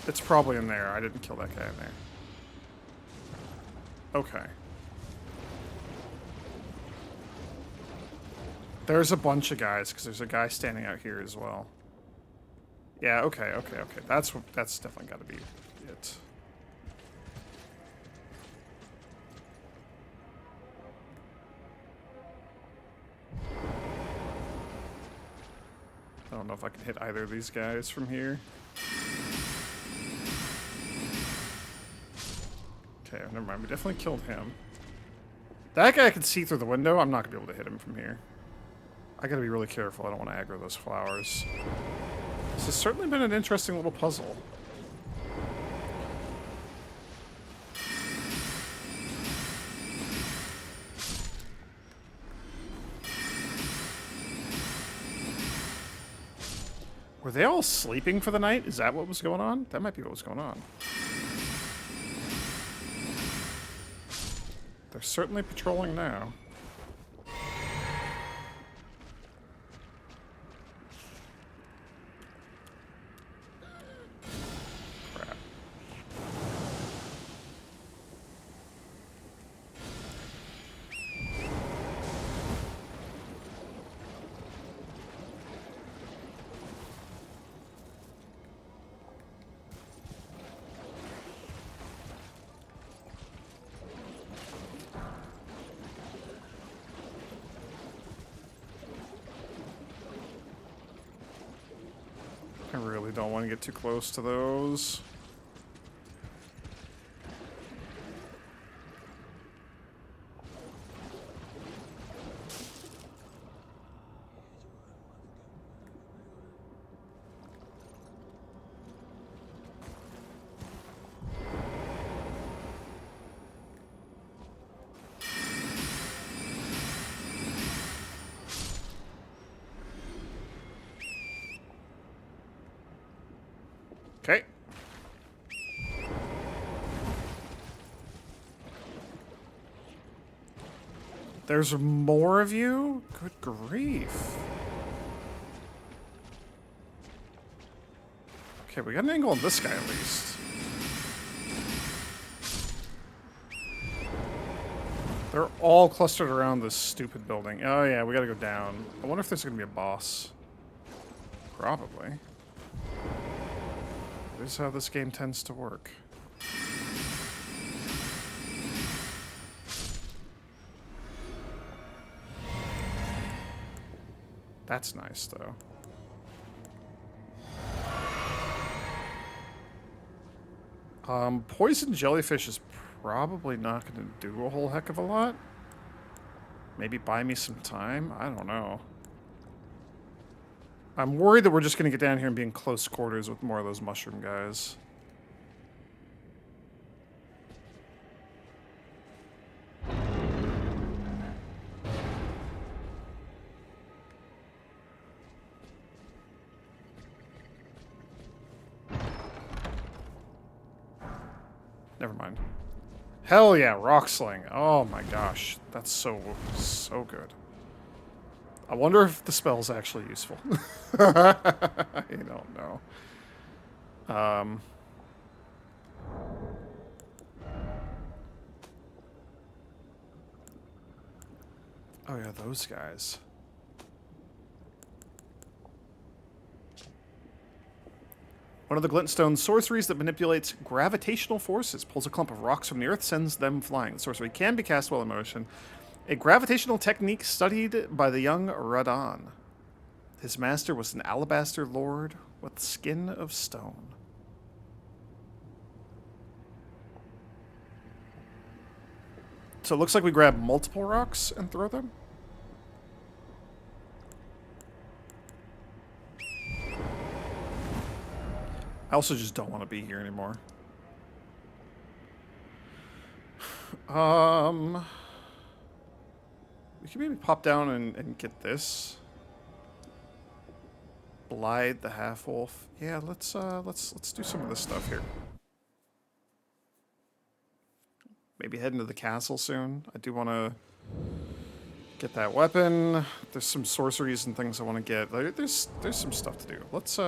It's probably in there. I didn't kill that guy in there. Okay. There's a bunch of guys, because there's a guy standing out here as well. Yeah, okay. That's definitely got to be it. I don't know if I can hit either of these guys from here. Okay, never mind. We definitely killed him. That guy I can see through the window. I'm not going to be able to hit him from here. I got to be really careful. I don't want to aggro those flowers. This has certainly been an interesting little puzzle. Were they all sleeping for the night? Is that what was going on? That might be what was going on. They're certainly patrolling now. Crap. I really don't want to get too close to those. Okay. There's more of you? Good grief. Okay, we got an angle on this guy at least. They're all clustered around this stupid building. Oh yeah, we gotta go down. I wonder if there's gonna be a boss. Probably. This is how this game tends to work. That's nice, though. Poison jellyfish is probably not going to do a whole heck of a lot. Maybe buy me some time? I don't know. I'm worried that we're just going to get down here and be in close quarters with more of those mushroom guys. Never mind. Hell yeah, rock sling. Oh my gosh. That's so good. I wonder if the spell's actually useful. I don't know. Oh yeah, those guys. One of the glintstone sorceries that manipulates gravitational forces, pulls a clump of rocks from the earth, sends them flying. The sorcery can be cast while in motion. A gravitational technique studied by the young Radon. His master was an alabaster lord with skin of stone. So it looks like we grab multiple rocks and throw them. I also just don't want to be here anymore. We can maybe pop down and get this. Blide the half-wolf. Yeah, let's do some of this stuff here. Maybe head into the castle soon. I do want to get that weapon. There's some sorceries and things I want to get. There's some stuff to do. Let's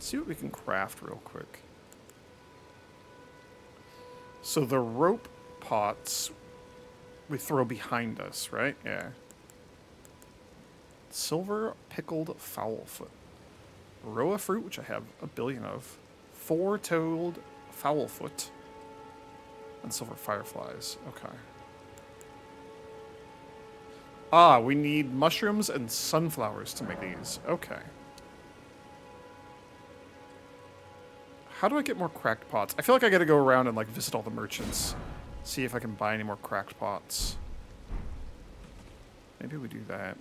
see what we can craft real quick. So the rope pots we throw behind us, right? Yeah. Silver pickled fowlfoot. Roa fruit, which I have a billion of. Four-toed fowlfoot. And silver fireflies. Okay. Ah, we need mushrooms and sunflowers to make these. Okay. How do I get more cracked pots? I feel like I gotta go around and like visit all the merchants. See if I can buy any more cracked pots. Maybe we do that.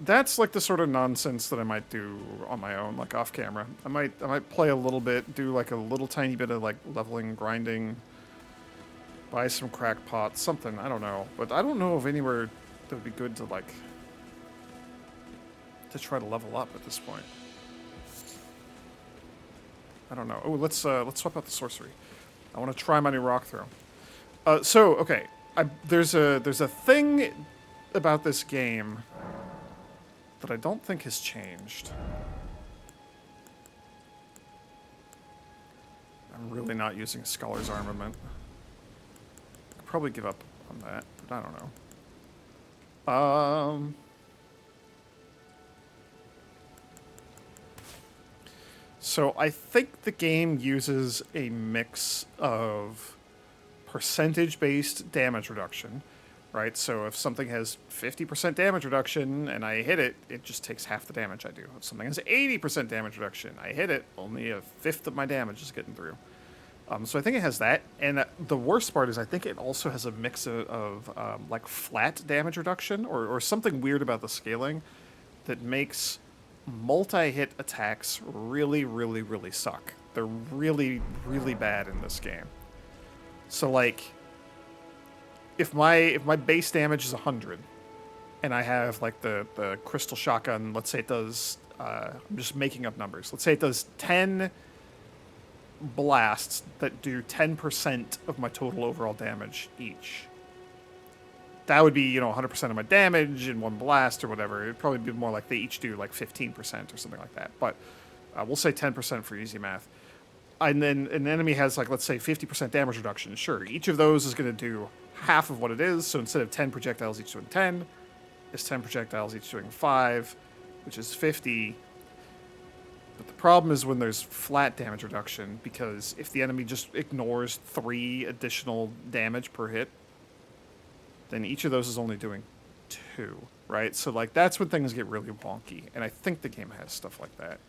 That's like the sort of nonsense that I might do on my own, like off camera. I might play a little bit, do like a little tiny bit of like leveling, grinding, buy some cracked pots, something, I don't know. But I don't know of anywhere that would be good to like to try to level up at this point. I don't know. Oh, let's swap out the sorcery. I want to try my new rock throw. So okay, there's a thing about this game that I don't think has changed. I'm really not using Scholar's Armament. I'll probably give up on that, but I don't know. So I think the game uses a mix of percentage-based damage reduction, right? So if something has 50% damage reduction and I hit it, it just takes half the damage I do. If something has 80% damage reduction, I hit it, only a fifth of my damage is getting through. So I think it has that, and the worst part is I think it also has a mix of like flat damage reduction or something weird about the scaling that makes multi-hit attacks really, really, really suck. They're really, really bad in this game. So like, if my base damage is 100, and I have like the crystal shotgun, let's say it does, I'm just making up numbers. Let's say it does 10 blasts that do 10% of my total overall damage each. That would be, 100% of my damage in one blast or whatever. It'd probably be more like they each do like 15% or something like that. But we'll say 10% for easy math. And then an enemy has like, let's say 50% damage reduction. Sure, each of those is going to do half of what it is. So instead of 10 projectiles each doing 10, it's 10 projectiles each doing 5, which is 50. But the problem is when there's flat damage reduction, because if the enemy just ignores 3 additional damage per hit, then each of those is only doing 2, right? So like that's when things get really wonky, and I think the game has stuff like that.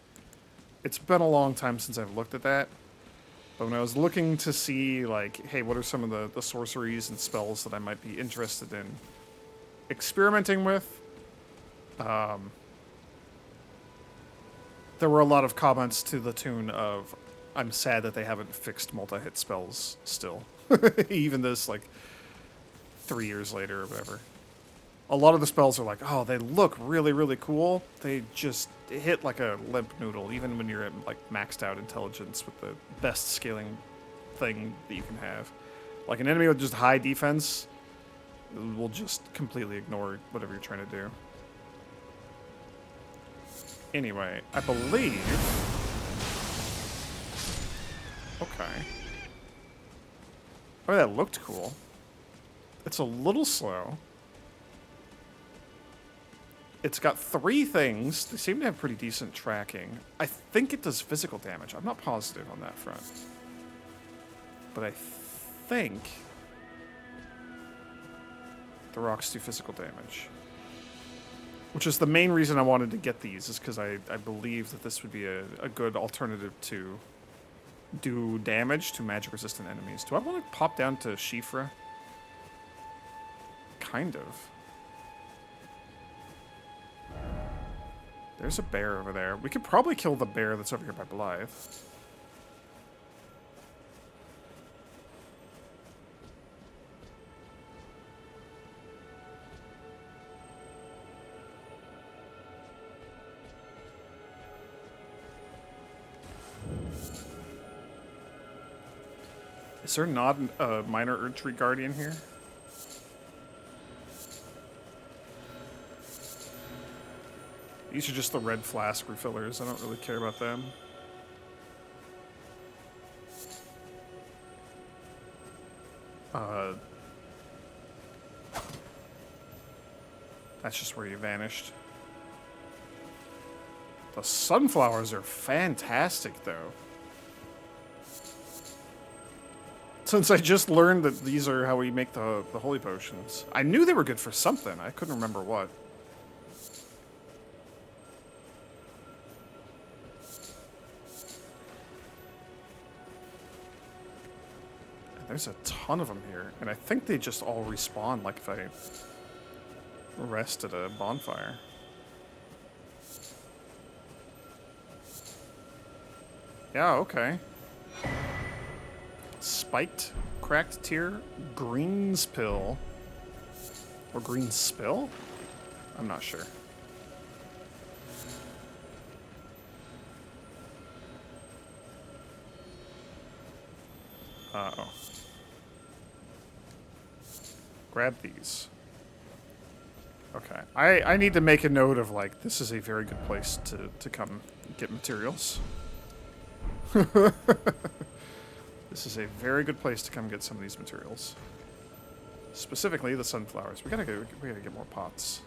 It's been a long time since I've looked at that, but when I was looking to see like, hey, what are some of the sorceries and spells that I might be interested in experimenting with, there were a lot of comments to the tune of, I'm sad that they haven't fixed multi-hit spells still. Even this, like, 3 years later or whatever. A lot of the spells are like, oh, they look really, really cool. They just hit like a limp noodle, even when you're at, like, maxed out intelligence with the best scaling thing that you can have. Like, an enemy with just high defense will just completely ignore whatever you're trying to do. Anyway, I believe... Okay. Oh, that looked cool. It's a little slow. It's got 3 things. They seem to have pretty decent tracking. I think it does physical damage. I'm not positive on that front. But I think the rocks do physical damage. Which is the main reason I wanted to get these, is because I believe that this would be a good alternative to do damage to magic-resistant enemies. Do I want to pop down to Shifra? Kind of. There's a bear over there. We could probably kill the bear that's over here by Blythe. Is there not a minor Erdtree Guardian here? These are just the red flask refillers. I don't really care about them. That's just where you vanished. The sunflowers are fantastic, though. Since I just learned that these are how we make the holy potions. I knew they were good for something. I couldn't remember what. There's a ton of them here, and I think they just all respawn like if I rest at a bonfire. Yeah, okay. Spiked, cracked tier, green's pill. Or green spill? I'm not sure. Uh-oh. Grab these. Okay. I need to make a note of, like, this is a very good place to come get materials. This is a very good place to come get some of these materials. Specifically, the sunflowers. We gotta get more pots.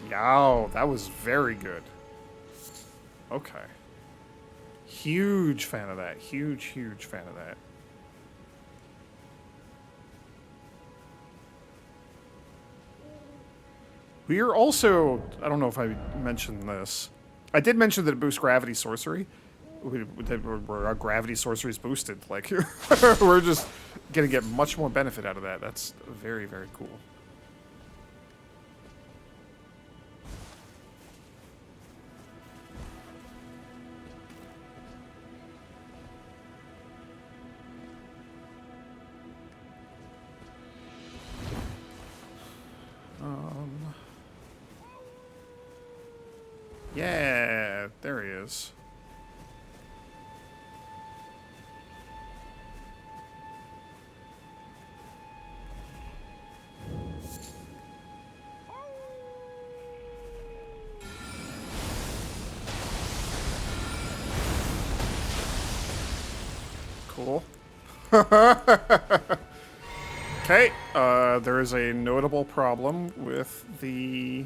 Yow, that was very good. Okay. Huge fan of that. Huge fan of that. We are also, I don't know if I mentioned this. I did mention that it boosts gravity sorcery. Where our gravity sorcery is boosted. Like, we're just going to get much more benefit out of that. That's very, very cool. Yeah, there he is. Cool. Okay, there is a notable problem with the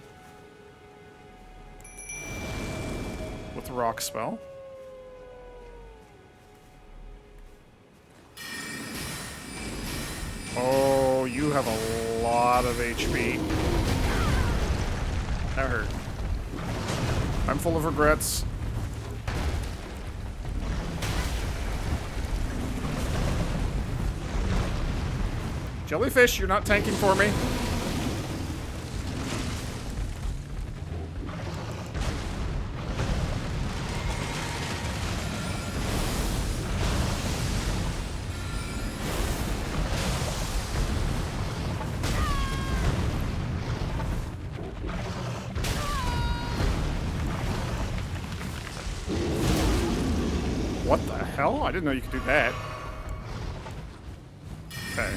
rock spell. Oh, you have a lot of HP. That hurt. I'm full of regrets. Jellyfish, you're not tanking for me. What the hell? I didn't know you could do that. Okay.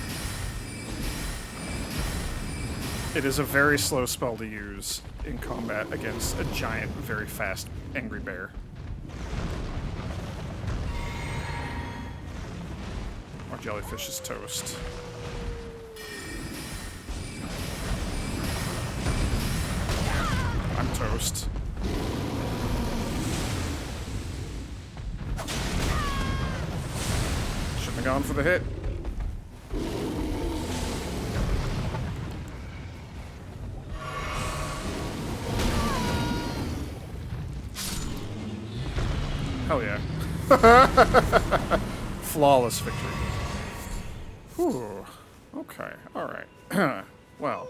It is a very slow spell to use in combat against a giant, very fast, angry bear. Our jellyfish is toast. I'm toast. Shouldn't have gone for the hit. Hell yeah. Flawless victory. Whew. Okay, alright. Well.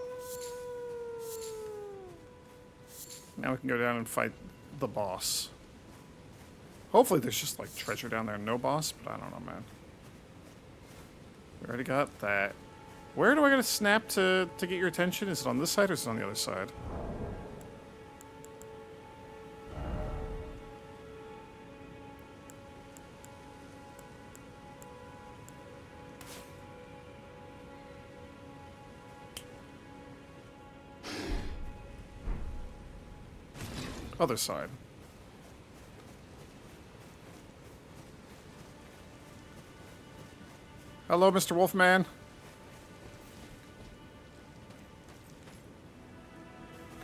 Now we can go down and fight the boss. Hopefully there's just, like, treasure down there and no boss, but I don't know, man. We already got that. Where do I gotta snap to get your attention? Is it on this side or is it on the other side? Other side. Hello, Mr. Wolfman.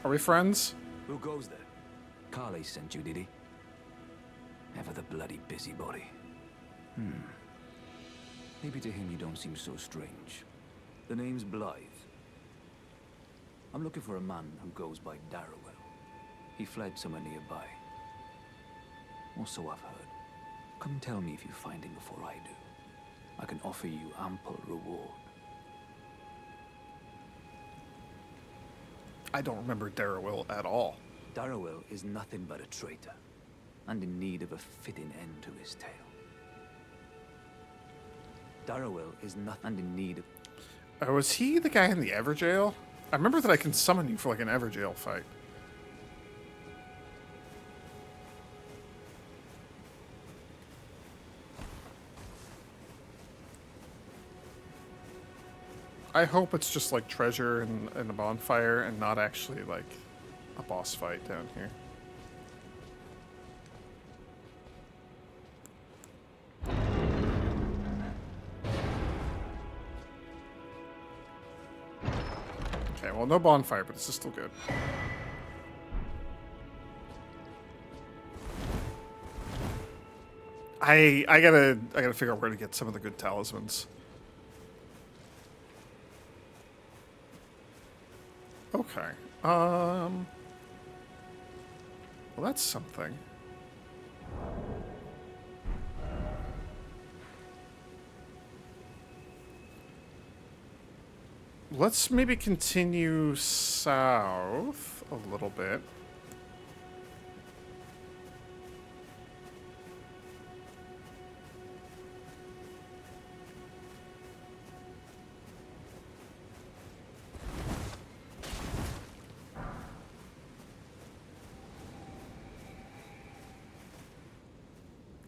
Are we friends? Who goes there? Carly sent you, did he? Ever the bloody busybody. Maybe to him you don't seem so strange. The name's Blythe. I'm looking for a man who goes by Darrowell. He fled somewhere nearby. Or so I've heard. Come tell me if you find him before I do. I can offer you ample reward. I don't remember Darrowell at all. Darrowell is nothing but a traitor, and in need of a fitting end to his tale. Durrowil is nothing in need of. Oh, is he the guy in the Everjail? I remember that I can summon you for like an Everjail fight. I hope it's just like treasure and a bonfire and not actually like a boss fight down here. Okay, well, no bonfire, but this is still good. I gotta figure out where to get some of the good talismans. Okay. Well, that's something. Let's maybe continue south a little bit.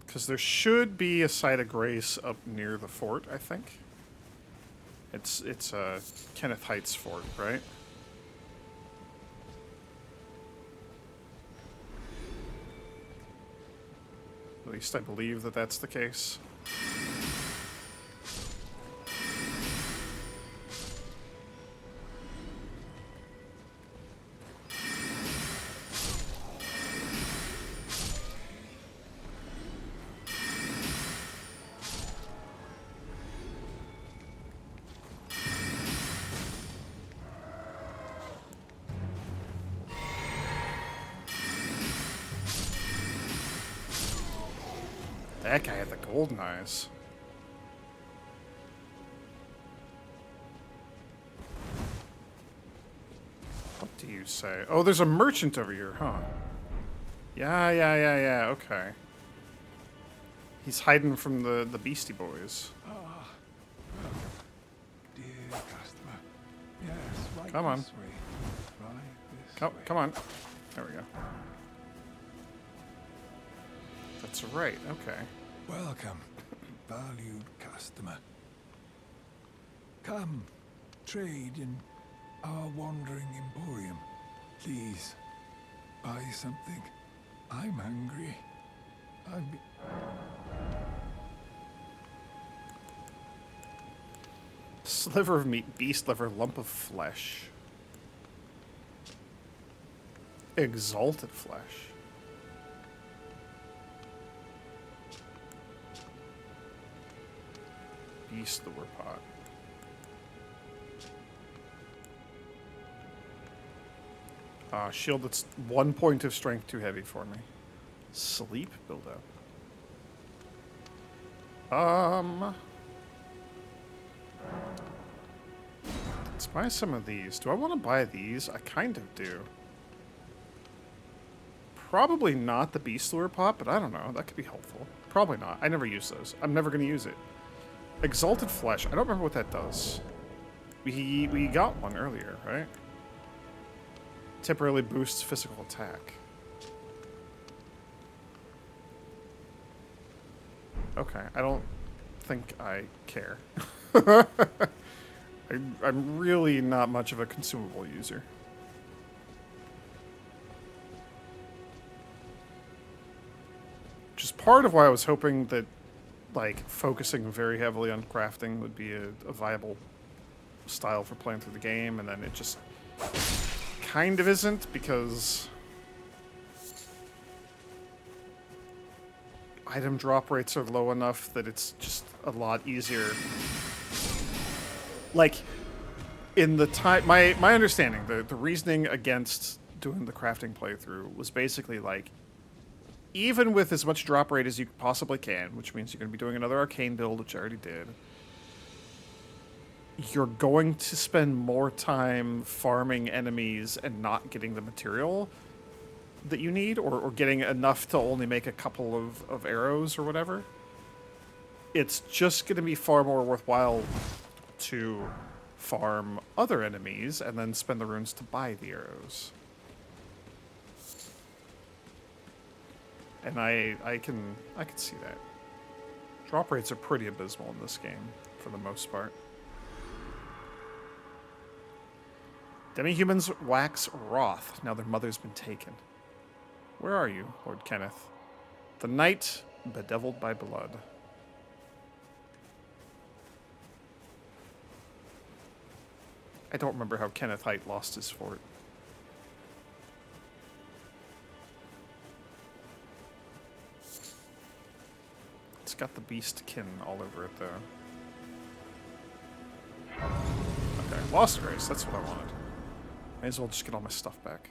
Because there should be a site of grace up near the fort, I think. It's Kenneth Heights Fort, right? At least I believe that that's the case. That guy had the golden eyes. What do you say? Oh, there's a merchant over here, huh? Yeah, okay. He's hiding from the Beastie Boys. Dear customer. Yes, right Come on. this way. Right this way. Come on. There we go. That's right, okay. Welcome, valued customer. Come, trade in our wandering emporium. Please, buy something. I'm hungry. Sliver of meat, beast liver, lump of flesh. Exalted flesh. Beast liver pot. Shield that's 1 point of strength too heavy for me. Sleep buildup. Let's buy some of these. Do I want to buy these? I kind of do. Probably not the beast lure pot, but I don't know. That could be helpful. Probably not. I never use those. I'm never going to use it. Exalted flesh. I don't remember what that does. We got one earlier, right? Temporarily boosts physical attack. Okay, I don't think I care. I'm really not much of a consumable user. Which is part of why I was hoping that, like, focusing very heavily on crafting would be a viable style for playing through the game, and then it just kind of isn't, because item drop rates are low enough that it's just a lot easier. Like, in the time, my understanding, the reasoning against doing the crafting playthrough was basically like, even with as much drop rate as you possibly can, which means you're going to be doing another arcane build, which I already did, you're going to spend more time farming enemies and not getting the material that you need, or getting enough to only make a couple of arrows or whatever. it's just going to be far more worthwhile to farm other enemies and then spend the runes to buy the arrows. And I can see that. Drop rates are pretty abysmal in this game, for the most part. Demi-humans wax wroth, now their mother's been taken. Where are you, Lord Kenneth? The night bedeviled by blood. I don't remember how Kenneth Height lost his fort. It's got the beastkin all over it, though. Okay, Lost Grace, that's what I wanted. May as well just get all my stuff back.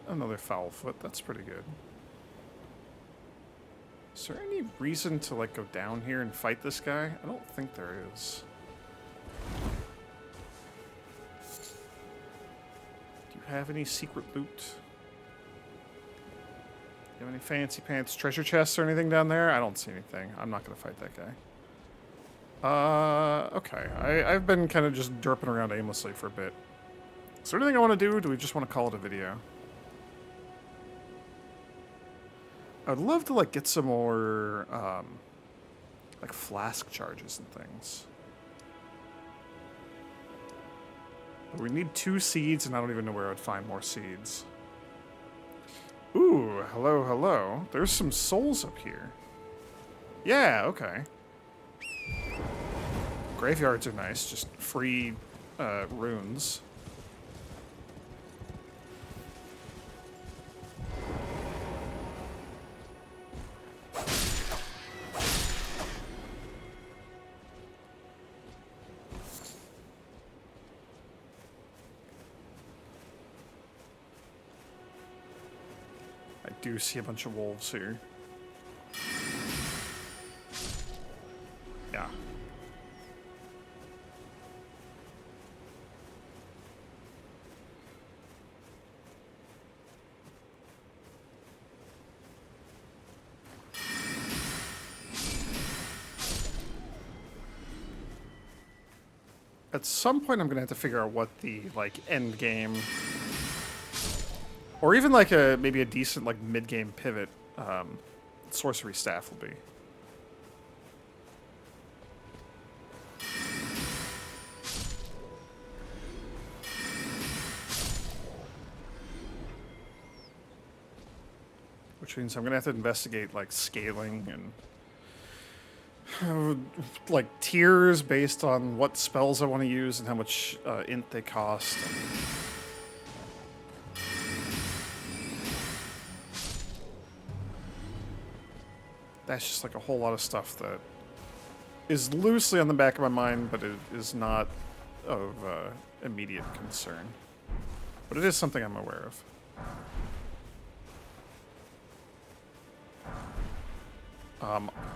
Another foul foot, that's pretty good. Is there any reason to, like, go down here and fight this guy? I don't think there is. Do you have any secret loot? Do you have any fancy pants treasure chests or anything down there? I don't see anything. I'm not going to fight that guy. Okay. I've been kind of just derping around aimlessly for a bit. Is there anything I want to do, or do we just want to call it a video? I'd love to, like, get some more, like, flask charges and things. But we need 2 seeds, and I don't even know where I'd find more seeds. Ooh, hello, hello. There's some souls up here. Yeah, okay. Graveyards are nice, just free, runes. I do see a bunch of wolves here. Yeah. At some point, I'm gonna have to figure out what the, like, end game, or even like maybe a decent, like, mid game pivot sorcery staff will be. Which means I'm gonna have to investigate, like, scaling and like tiers based on what spells I want to use and how much int they cost. That's just like a whole lot of stuff that is loosely on the back of my mind, but it is not of immediate concern. But it is something I'm aware of.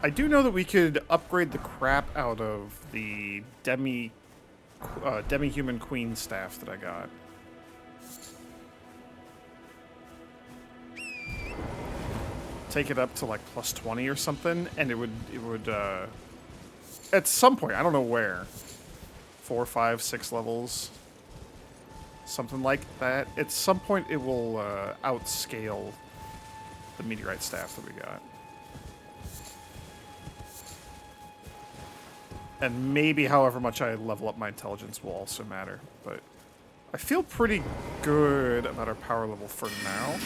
I do know that we could upgrade the crap out of the demi-human queen staff that I got. Take it up to like plus 20 or something, and it would at some point, I don't know where, 4, 5, 6 levels, something like that. At some point, it will outscale the meteorite staff that we got. And maybe however much I level up my intelligence will also matter. But I feel pretty good about our power level for now,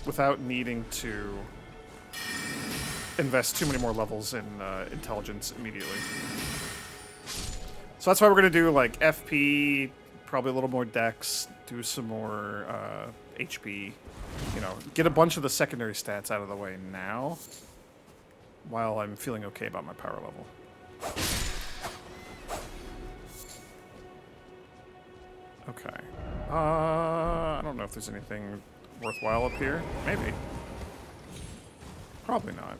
without needing to invest too many more levels in intelligence immediately. So that's why we're going to do like FP, probably a little more dex, do some more HP, you know, get a bunch of the secondary stats out of the way now, while I'm feeling okay about my power level. Okay. I don't know if there's anything worthwhile up here. Maybe. Probably not.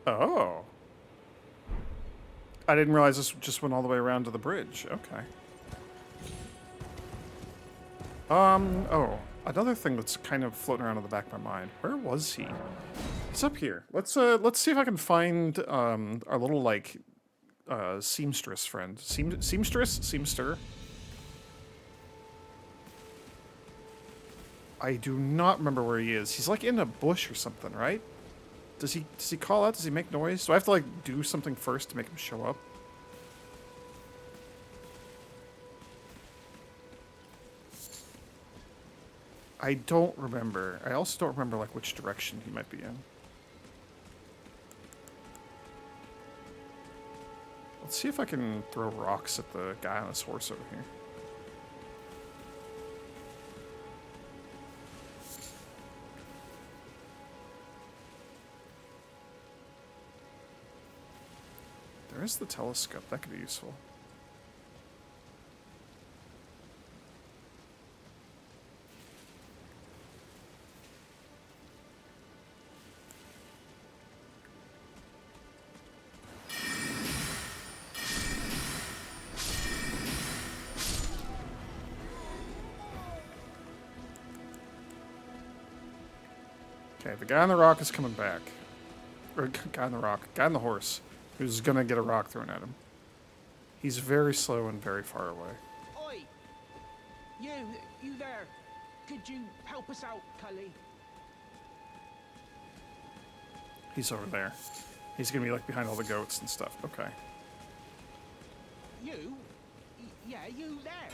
Oh. I didn't realize this just went all the way around to the bridge. Okay. Oh. Another thing that's kind of floating around in the back of my mind. Where was he? He's up here. Let's see if I can find, our little, like, seamstress friend. Seamstress? Seamster? I do not remember where he is. He's, like, in a bush or something, right? Does he call out? Does he make noise? Do I have to, like, do something first to make him show up? I don't remember. I also don't remember, like, which direction he might be in. Let's see if I can throw rocks at the guy on his horse over here. There's the telescope. That could be useful. Okay, the guy on the rock is coming back. Or guy on the rock. Guy on the horse. Who's gonna get a rock thrown at him. He's very slow and very far away. Oi! You there. Could you help us out, Cully? He's over there. He's gonna be like behind all the goats and stuff. Okay. You? Yeah, you there.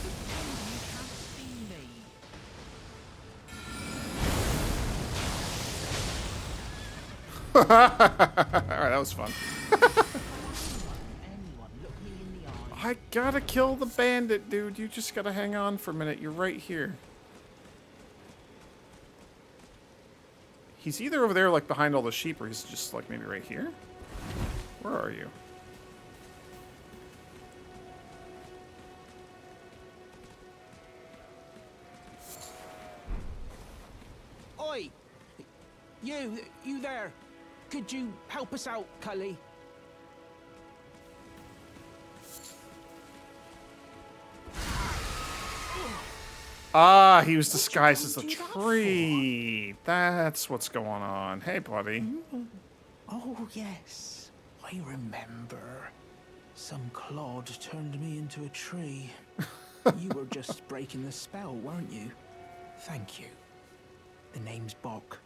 Pretend you can't see me. Alright, that was fun. Anyone look me in the eye. I gotta kill the bandit, dude. You just gotta hang on for a minute. You're right here. He's either over there, like, behind all the sheep, or he's just, like, maybe right here? Where are you? Oi! You there. Could you help us out, Cully? Ah, he was disguised as a tree. That's what's going on. Hey, buddy. Oh, yes. I remember. Some clod turned me into a tree. You were just breaking the spell, weren't you? Thank you. The name's Bok.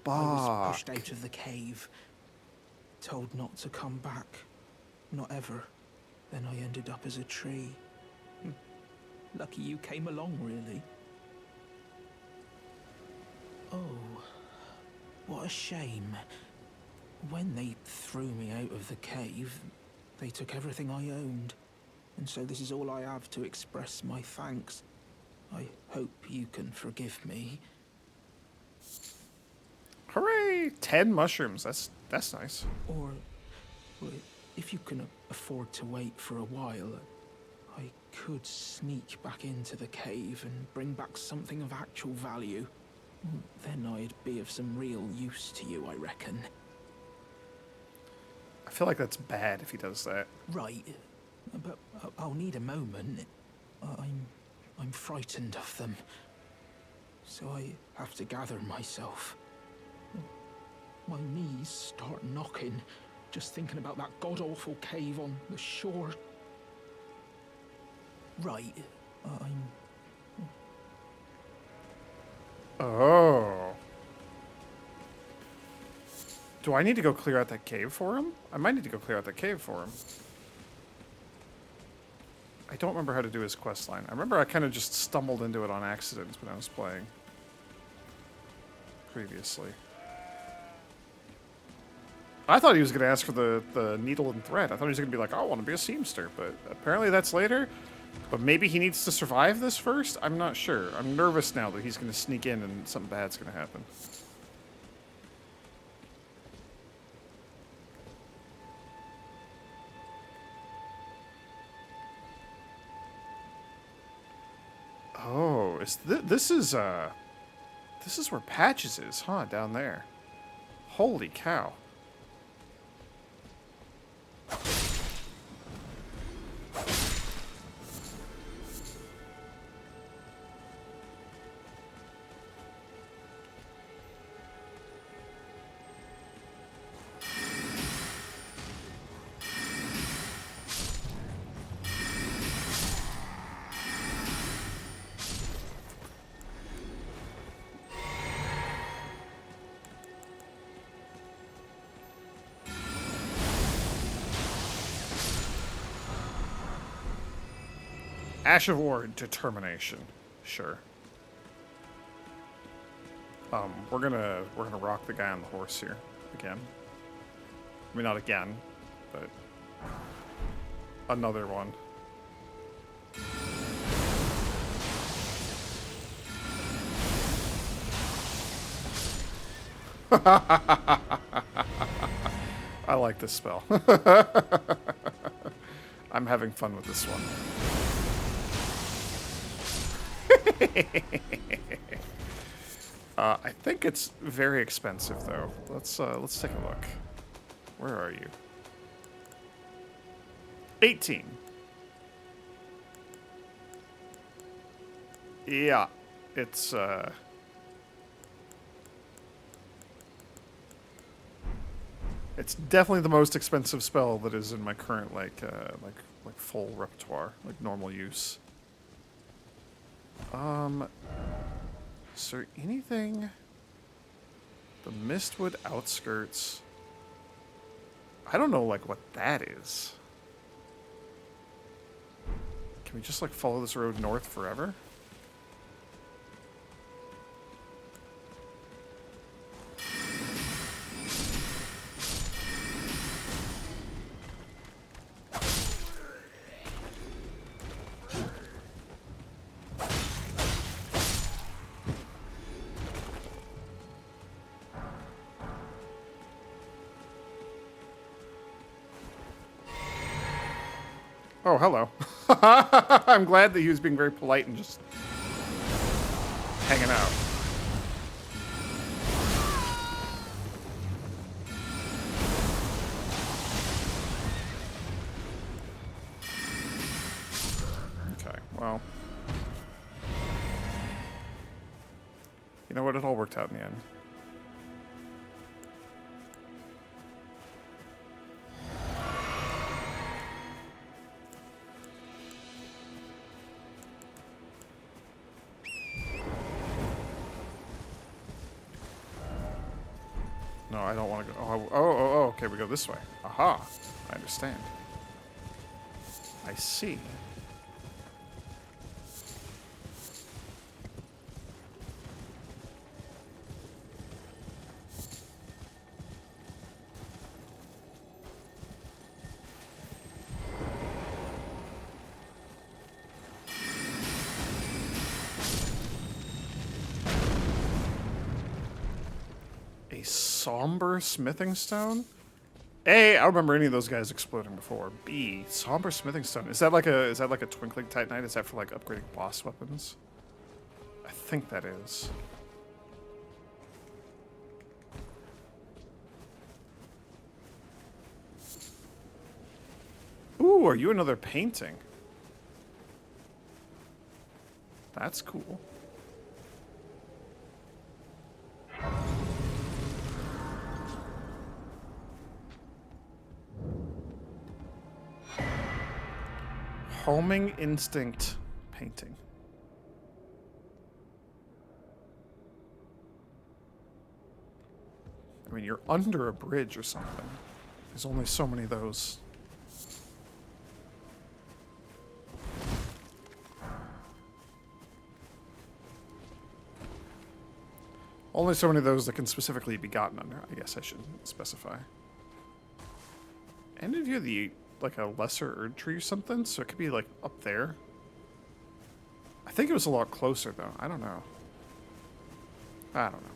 I was pushed out of the cave. Told not to come back. Not ever. Then I ended up as a tree. Lucky you came along, really. Oh, what a shame. When they threw me out of the cave, they took everything I owned. And so this is all I have to express my thanks. I hope you can forgive me. Hooray! 10 mushrooms. That's nice. Or, if you can afford to wait for a while, I could sneak back into the cave and bring back something of actual value. Then I'd be of some real use to you, I reckon. I feel like that's bad if he does that. Right, but I'll need a moment. I'm frightened of them, so I have to gather myself. My knees start knocking, just thinking about that god-awful cave on the shore. Right, Oh. Do I need to go clear out that cave for him? I might need to go clear out that cave for him. I don't remember how to do his quest line. I remember I kind of just stumbled into it on accident when I was playing previously. I thought he was going to ask for the needle and thread. I thought he was going to be like, I want to be a seamster, but apparently that's later. But maybe he needs to survive this first? I'm not sure. I'm nervous now that he's going to sneak in and something bad's going to happen. Oh, this is where Patches is, huh? Down there. Holy cow. Ash of War, determination. Sure. We're gonna rock the guy on the horse here again. I mean, not again, but another one. I like this spell. I'm having fun with this one. I think it's very expensive, though. Let's take a look. Where are you? 18. Yeah, it's definitely the most expensive spell that is in my current like full repertoire, like normal use. Is there anything? The Mistwood outskirts. I don't know, like, what that is. Can we just, like, follow this road north forever? Oh, hello. I'm glad that he was being very polite and just hanging out. Okay, well. You know what? It all worked out in the end. No, I don't want to go. Oh, okay, we go this way. Aha, I understand. I see. A somber smithing stone? A, I don't remember any of those guys exploding before. B, somber smithing stone. Is that like a twinkling titanite? Is that for like upgrading boss weapons? I think that is. Ooh, are you another painting? That's cool. Homing instinct painting. I mean, you're under a bridge or something. There's only so many of those. Only so many of those that can specifically be gotten under. I guess I should specify. And if you're the like a lesser Erd tree or something, so it could be like up there. think it was a lot closer, though. I don't know. I don't know.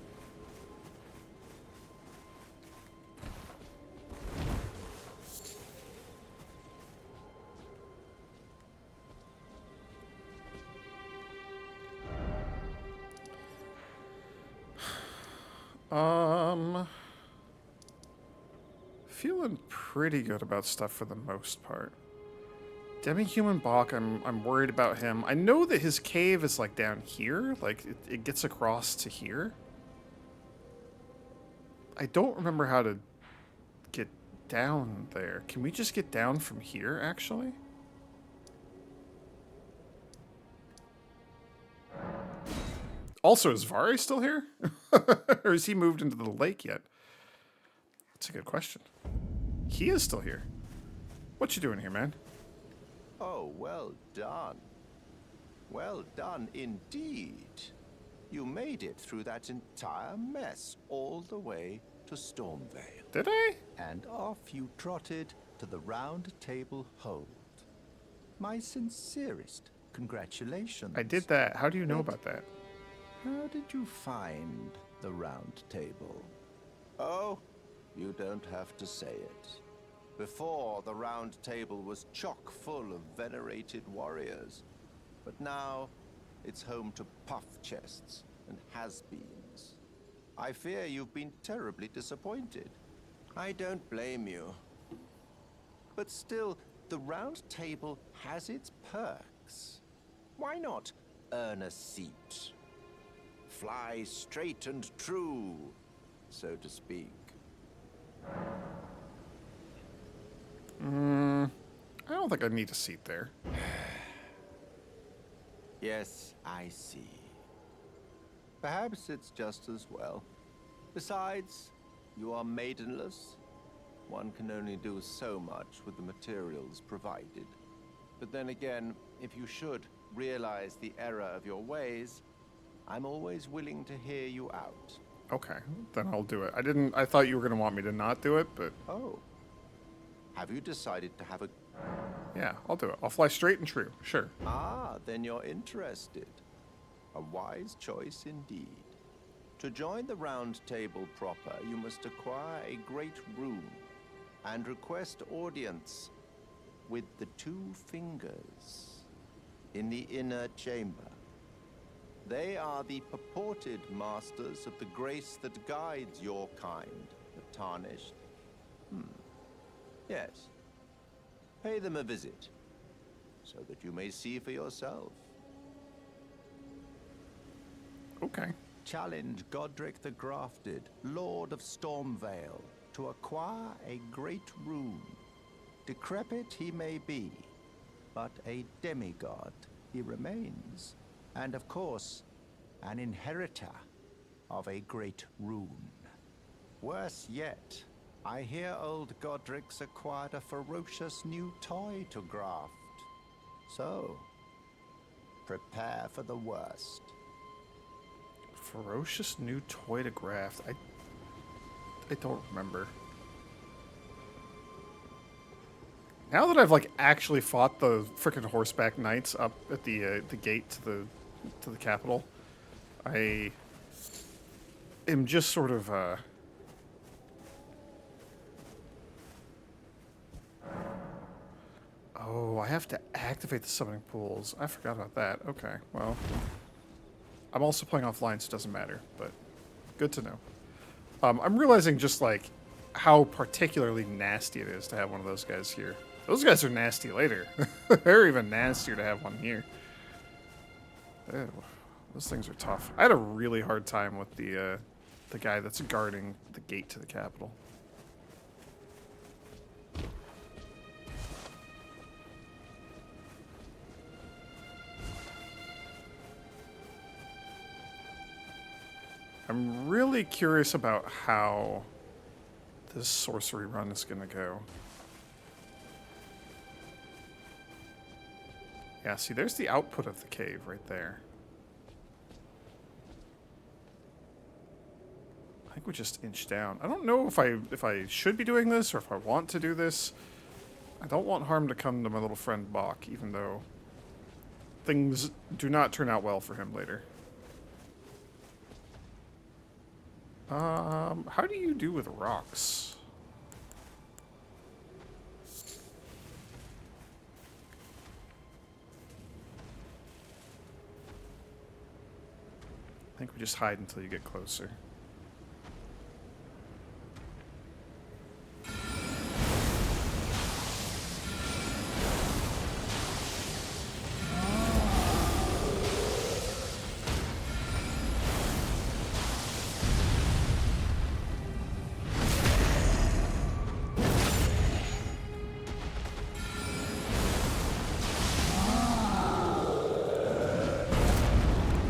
Feeling pretty good about stuff for the most part. Demi-human Bach, I'm worried about him. I know that his cave is like down here, like it gets across to here. I don't remember how to get down there. Can we just get down from here, actually? Also, is Vari still here? Or has he moved into the lake yet? That's a good question. He is still here. What you doing here, man? Oh, well done. Well done indeed. You made it through that entire mess all the way to Stormvale. Did I? And off you trotted to the Round Table Hold. My sincerest congratulations. I did that. How do you know about that? How did you find the Round Table? Oh, you don't have to say it. Before, the Round Table was chock full of venerated warriors. But now, it's home to puff chests and has-beens. I fear you've been terribly disappointed. I don't blame you. But still, the Round Table has its perks. Why not earn a seat? Fly straight and true, so to speak. I don't think I need a seat there. Yes, I see. Perhaps it's just as well. Besides, you are maidenless. One can only do so much with the materials provided. But then again, if you should realize the error of your ways, I'm always willing to hear you out. Okay, then I'll do it. I thought you were going to want me to not do it, but... Oh. Have you decided to have a... Yeah, I'll do it. I'll fly straight and true, sure. Ah, then you're interested. A wise choice indeed. To join the Round Table proper, you must acquire a great room and request audience with the two fingers in the inner chamber. They are the purported masters of the grace that guides your kind, the Tarnished. Yes. Pay them a visit, so that you may see for yourself. Okay. Challenge Godric the Grafted, Lord of Stormvale, to acquire a great rune. Decrepit he may be, but a demigod he remains. And of course, an inheritor of a great rune. Worse yet, I hear old Godric's acquired a ferocious new toy to graft. So, prepare for the worst. Ferocious new toy to graft. I don't remember. Now that I've like actually fought the frickin' horseback knights up at the gate to the capital, I am just sort of Oh, I have to activate the summoning pools. I forgot about that. Okay, well, I'm also playing offline, so it doesn't matter, but good to know. I'm realizing just like how particularly nasty it is to have one of those guys here. Those guys are nasty later. They're even nastier to have one here. Ew, those things are tough. I had a really hard time with the guy that's guarding the gate to the capital. I'm really curious about how this sorcery run is going to go. Yeah, see, there's the output of the cave right there. I think we just inch down. I don't know if I should be doing this or if I want to do this. I don't want harm to come to my little friend Bach, even though I things do not turn out well for him later. How do you do with rocks? I think we just hide until you get closer.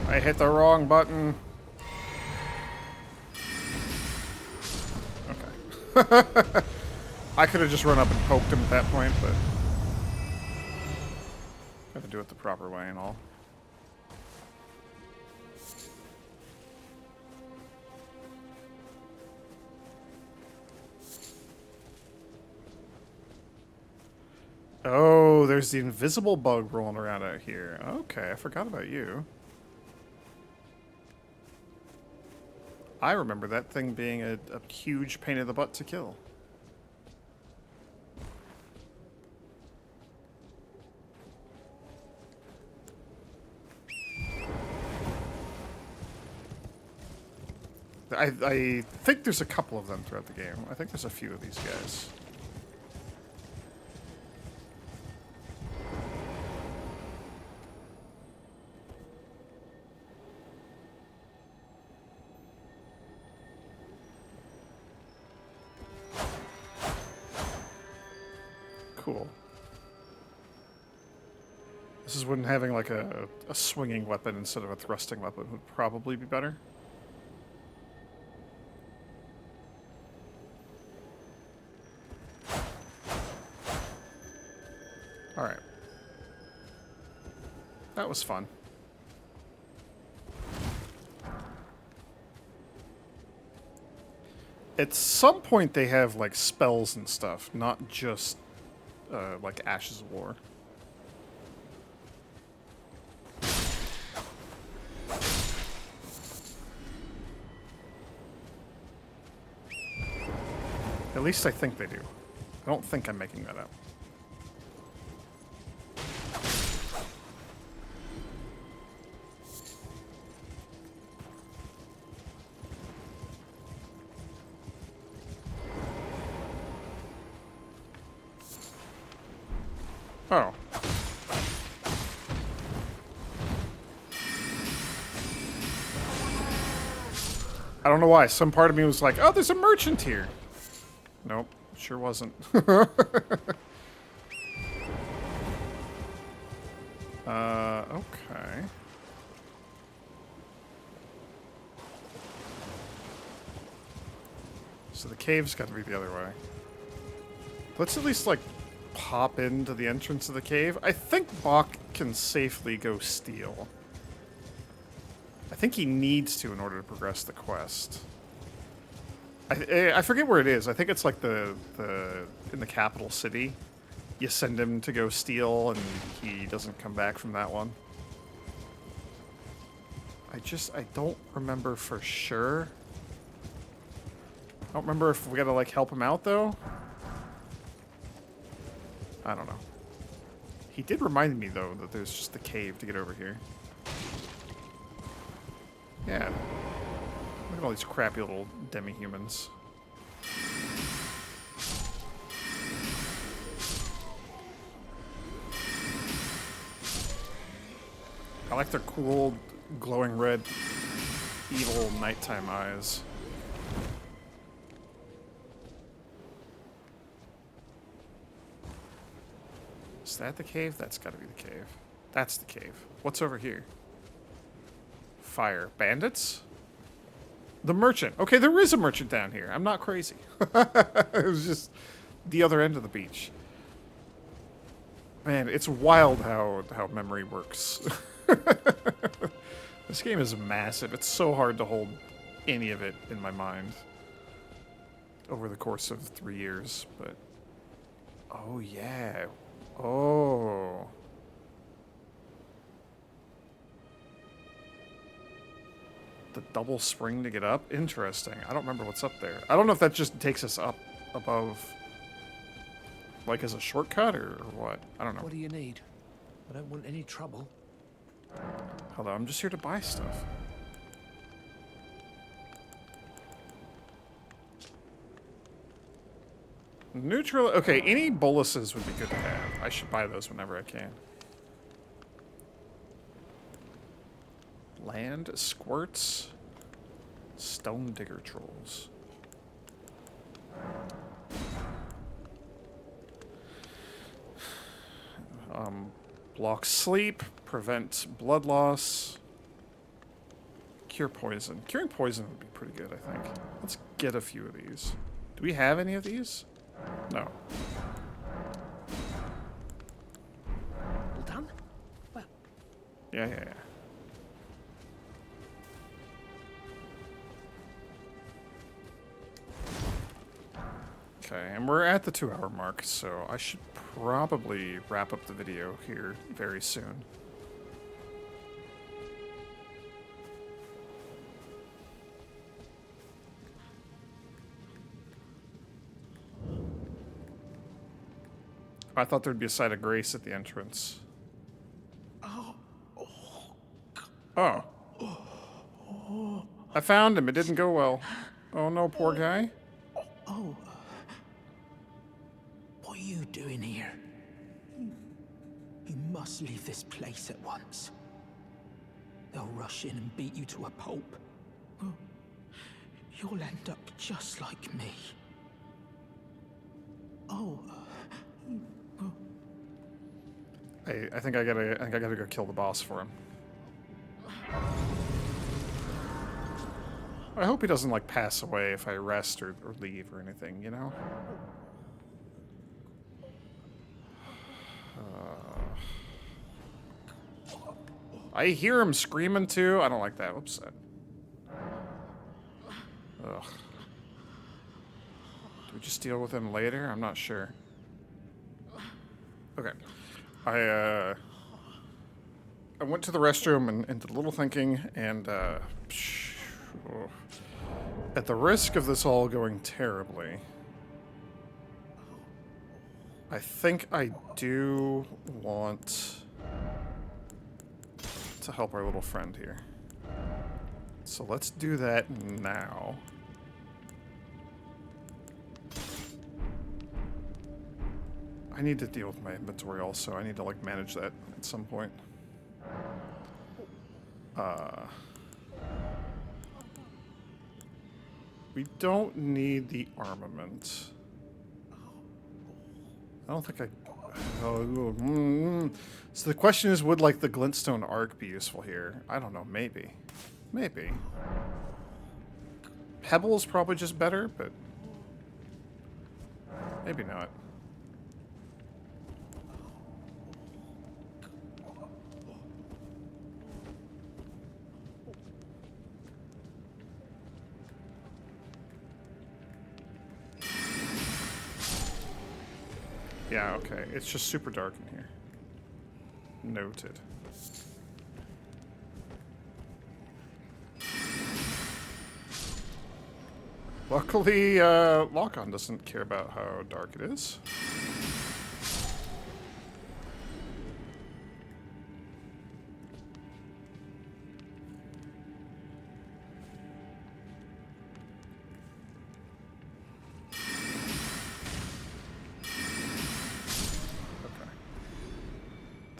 I hit the wrong button. Okay. I could have just run up and poked him at that point, but got to do it the proper way and all. Oh, there's the invisible bug rolling around out here. Okay, I forgot about you. I remember that thing being a huge pain in the butt to kill. I think there's a couple of them throughout the game. I think there's a few of these guys. Cool. This is when having like a swinging weapon instead of a thrusting weapon would probably be better. Alright. That was fun. At some point they have like spells and stuff, not just like Ashes of War. At least I think they do. I don't think I'm making that up. Oh. I don't know why. Some part of me was like, oh, there's a merchant here. Nope, sure wasn't. Okay. So the cave's got to be the other way. Let's at least, like, pop into the entrance of the cave. I think Bach can safely go steal. I think he needs to in order to progress the quest. I forget where it is. I think it's like in the capital city. You send him to go steal, and he doesn't come back from that one. I don't remember for sure. I don't remember if we gotta, like, help him out, though. I don't know. He did remind me, though, that there's just the cave to get over here. Yeah. Look at all these crappy little demi-humans. I like their cool, glowing red, evil nighttime eyes. Is that the cave? That's gotta be the cave. That's the cave. What's over here? Fire. Bandits? The merchant. Okay, there is a merchant down here. I'm not crazy. It was just the other end of the beach. Man, it's wild how memory works. This game is massive. It's so hard to hold any of it in my mind over the course of 3 years, but... Oh, yeah. Oh. the double spring to get up? Interesting. I don't remember what's up there. I don't know if that just takes us up above, like as a shortcut or what. I don't know. What do you need? I don't want any trouble. Hello, I'm just here to buy stuff. Neutral. Okay, any boluses would be good to have. I should buy those whenever I can. Land squirts. Stone digger trolls. Block sleep. Prevent blood loss. Cure poison. Curing poison would be pretty good, I think. Let's get a few of these. Do we have any of these? No. All done? Well, Yeah. Okay, and we're at the 2-hour mark, so I should probably wrap up the video here very soon. I thought there'd be a site of grace at the entrance. Oh. I found him. It didn't go well. Oh no, poor guy. Oh. What are you doing here? You must leave this place at once. They'll rush in and beat you to a pulp. You'll end up just like me. Oh. I think I gotta go kill the boss for him. I hope he doesn't like pass away if I rest or leave or anything, you know? I hear him screaming too. I don't like that. Whoops. Ugh. Do we just deal with him later? I'm not sure. Okay. I went to the restroom and did a little thinking, and at the risk of this all going terribly, I think I do want to help our little friend here. So let's do that now. I need to deal with my inventory also. I need to like manage that at some point. We don't need the armament. I don't think So the question is, would like the glintstone arc be useful here? I don't know. Maybe. Maybe. Pebble's probably just better, but maybe not. Yeah, okay. It's just super dark in here. Noted. Luckily, Lock-On doesn't care about how dark it is.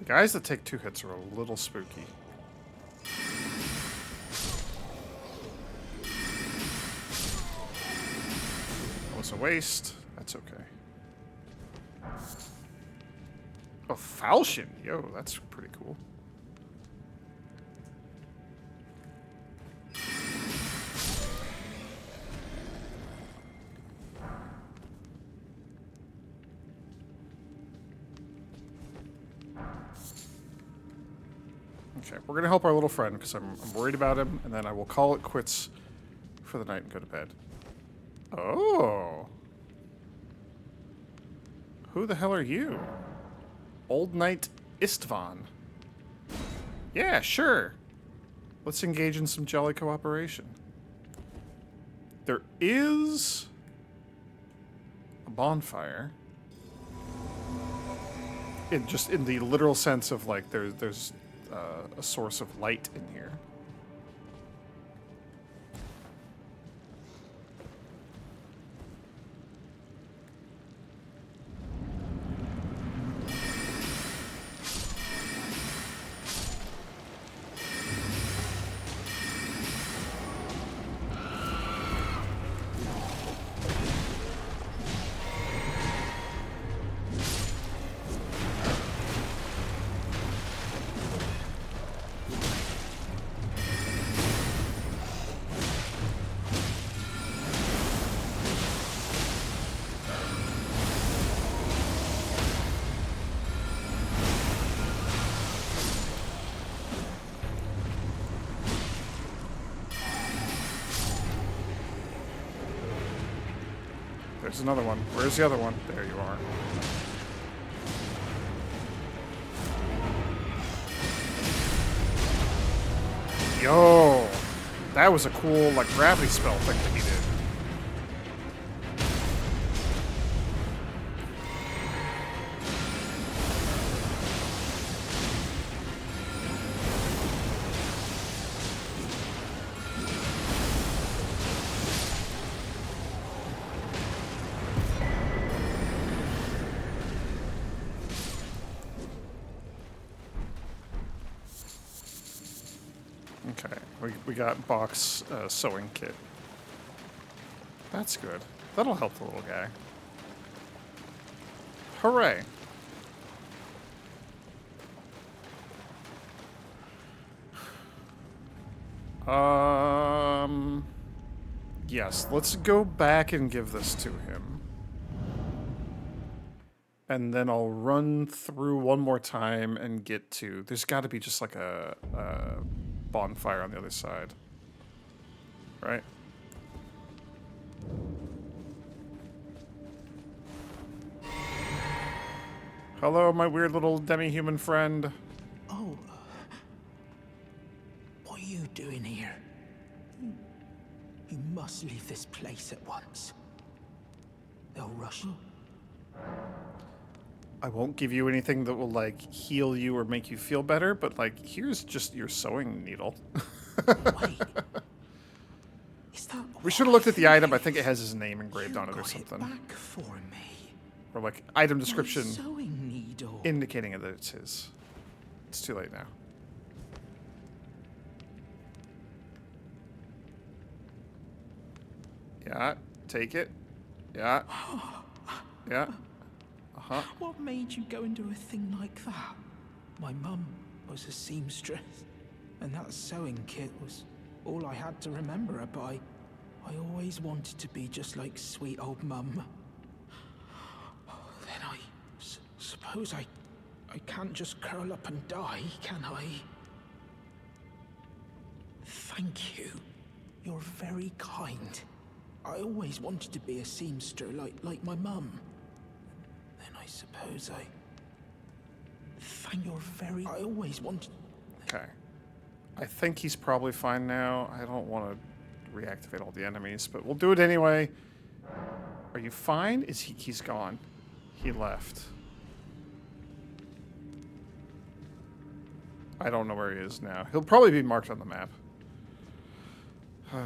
Guys that take 2 hits are a little spooky. That was a waste. That's okay. Oh, falchion. Yo, that's pretty cool. Okay, we're gonna help our little friend because I'm worried about him, and then I will call it quits for the night and go to bed. Oh. Who the hell are you? Old Knight Istvan. Yeah, sure. Let's engage in some jolly cooperation. There is a bonfire. Just in the literal sense of like there's a source of light in here. There's another one. Where's the other one? There you are. Yo! That was a cool, like, gravity spell thing that he did. Okay, we got box sewing kit. That's good. That'll help the little guy. Hooray! Yes, let's go back and give this to him. And then I'll run through one more time and get to... There's got to be just like a bonfire on the other side. Right? Hello, my weird little demi-human friend. Oh. What are you doing here? You must leave this place at once. They'll rush you. I won't give you anything that will, like, heal you or make you feel better, but, like, here's just your sewing needle. Wait. Is that We should have looked at the item. I think it has his name engraved on it or something. Back for me. Or, like, item description My sewing needle. indicating that it's his. It's too late now. Yeah, take it. Yeah. Yeah. Uh-huh. What made you go and do a thing like that? My mum was a seamstress, and that sewing kit was all I had to remember her by. I always wanted to be just like sweet old mum. Then I suppose I can't just curl up and die, can I? Thank you. You're very kind. I always wanted to be a seamster like my mum. Then I suppose You're very... I always wanted... Okay. I think he's probably fine now. I don't want to reactivate all the enemies, but we'll do it anyway. Are you fine? He's gone. He left. I don't know where he is now. He'll probably be marked on the map. Hell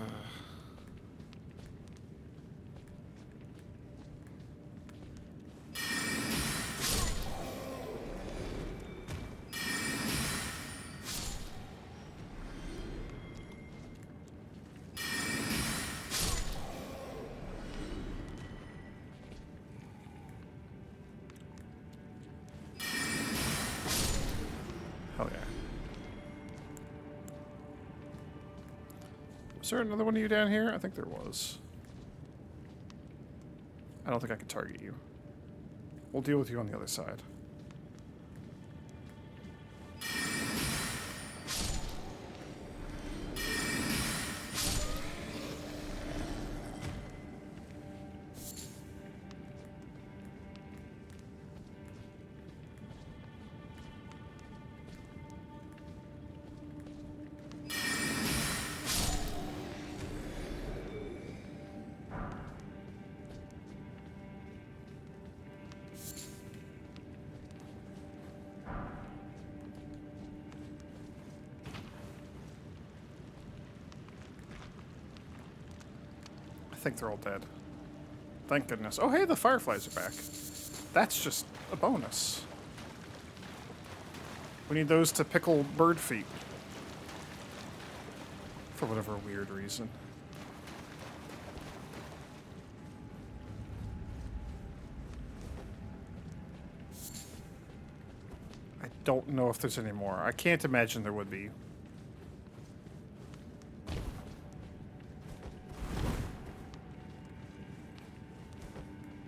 yeah. Was there another one of you down here? I think there was. I don't think I can target you. We'll deal with you on the other side. think they're all dead. Thank goodness. Oh, hey, the fireflies are back. That's just a bonus. We need those to pickle bird feet. For whatever weird reason. I don't know if there's any more. I can't imagine there would be.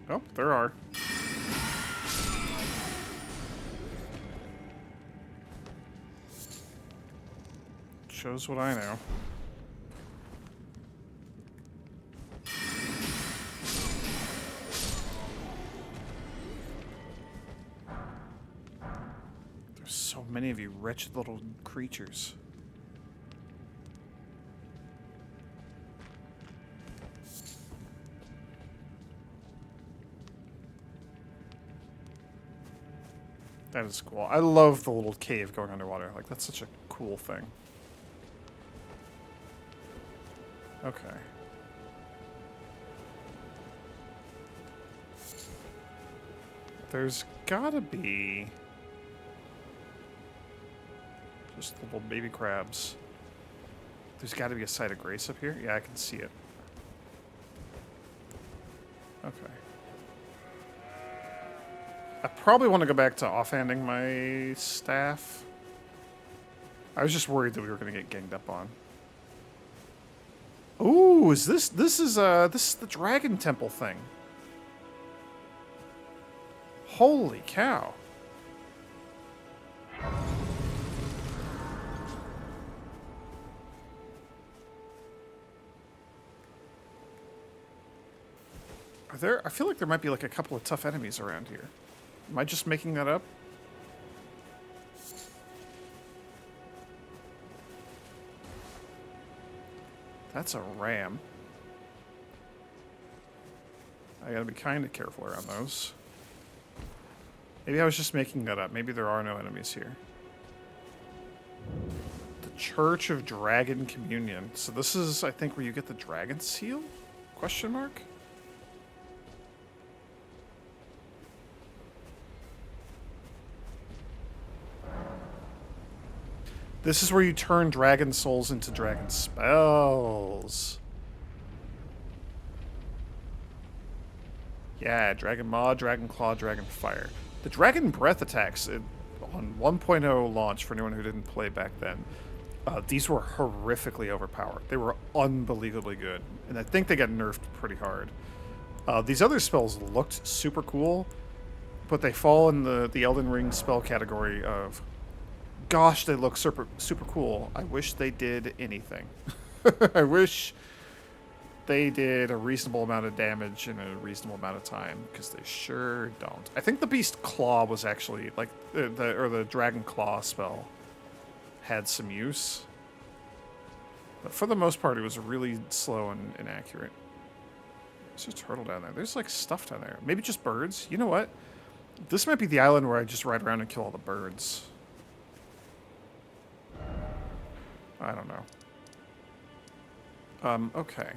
Oh, there are. Shows what I know. There's so many of you wretched little creatures. That is cool. I love the little cave going underwater. Like, that's such a cool thing. Okay. There's gotta be just little baby crabs. There's gotta be a site of grace up here. Yeah, I can see it. Okay. I probably want to go back to offhanding my staff. I was just worried that we were going to get ganged up on. Ooh, is this is the Dragon Temple thing. Holy cow. Are there, I feel like there might be like a couple of tough enemies around here. Am I just making that up? That's a ram. I gotta be kind of careful around those. Maybe I was just making that up. Maybe there are no enemies here. The Church of Dragon Communion. So this is, I think, where you get the dragon seal? Question mark? This is where you turn dragon souls into dragon spells. Yeah, Dragon Maw, Dragon Claw, Dragon Fire. The Dragon Breath attacks on 1.0 launch, for anyone who didn't play back then, these were horrifically overpowered. They were unbelievably good, and I think they got nerfed pretty hard. These other spells looked super cool, but they fall in the Elden Ring spell category of, gosh, they look super cool. I wish they did anything. I wish they did a reasonable amount of damage in a reasonable amount of time, because they sure don't. I think the Beast Claw was actually, like, the Dragon Claw spell had some use. But for the most part, it was really slow and inaccurate. There's a turtle down there. There's, like, stuff down there. Maybe just birds. You know what? This might be the island where I just ride around and kill all the birds. I don't know. Okay.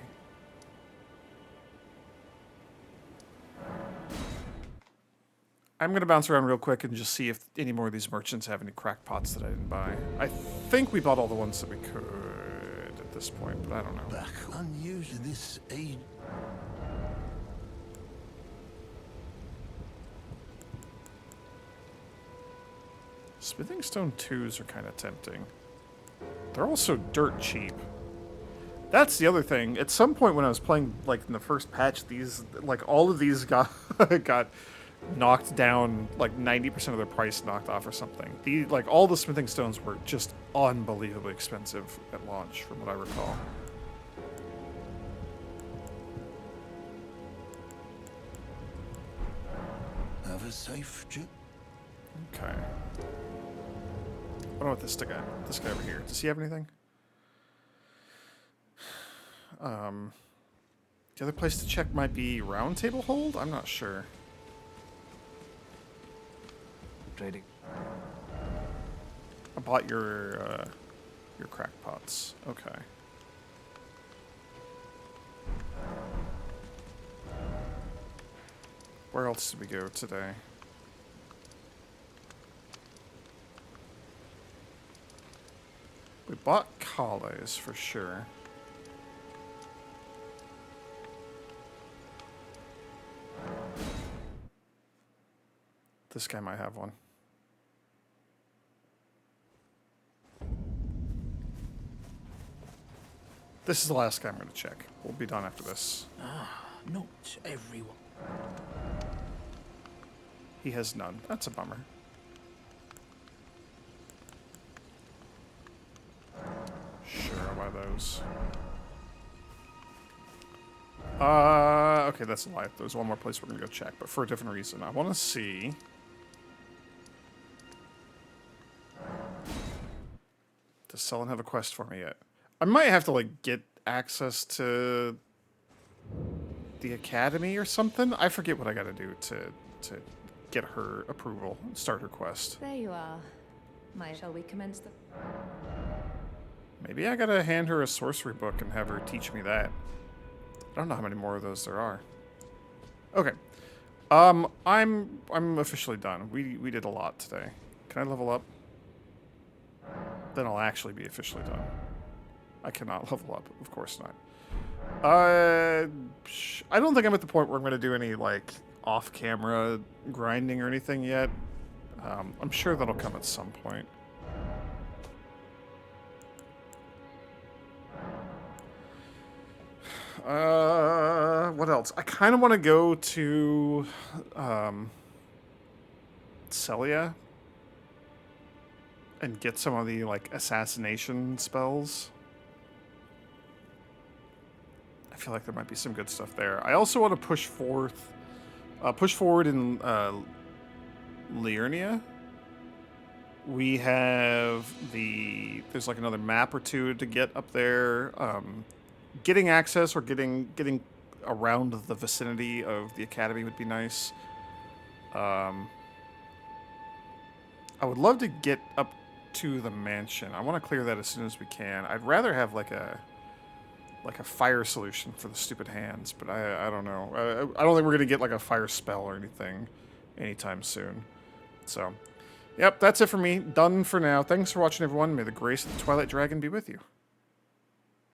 I'm going to bounce around real quick and just see if any more of these merchants have any crackpots that I didn't buy. I think we bought all the ones that we could at this point, but I don't know. Back unusual this age. Smithing Stone 2s are kind of tempting. They're also dirt cheap. That's the other thing. At some point when I was playing, like, in the first patch, these, like, all of these got got knocked down, like, 90% of their price knocked off or something. Like, all the smithing stones were just unbelievably expensive at launch, from what I recall. Have a safe trip. Okay. What about this guy? This guy over here. Does he have anything? The other place to check might be Round Table Hold? I'm not sure. Trading. I bought your crackpots. Okay. Where else did we go today? We bought collars for sure. This guy might have one. This is the last guy I'm going to check. We'll be done after this. Not everyone. He has none. That's a bummer. Sure, I'll buy those. Okay, that's a lie. There's one more place we're going to go check, but for a different reason. I want to see... Does Sullen have a quest for me yet? I might have to, like, get access to the academy or something. I forget what I gotta do to get her approval and start her quest. There you are. Shall we commence the... Maybe I gotta hand her a sorcery book and have her teach me that. I don't know how many more of those there are. Okay. I'm officially done. We did a lot today. Can I level up? Then I'll actually be officially done. I cannot level up, of course not. I don't think I'm at the point where I'm going to do any, like, off-camera grinding or anything yet. I'm sure that'll come at some point. What else? I kind of want to go to, Celia and get some of the, like, assassination spells. I feel like there might be some good stuff there. I also want to push forward in Liurnia. We have there's like another map or two to get up there. Getting access or getting around the vicinity of the academy would be nice. I would love to get up to the mansion. I want to clear that as soon as we can. I'd rather have like a fire solution for the stupid hands, but I don't know. I don't think we're gonna get like a fire spell or anything anytime soon. So, yep, that's it for me. Done for now. Thanks for watching, everyone. May the grace of the Twilight Dragon be with you.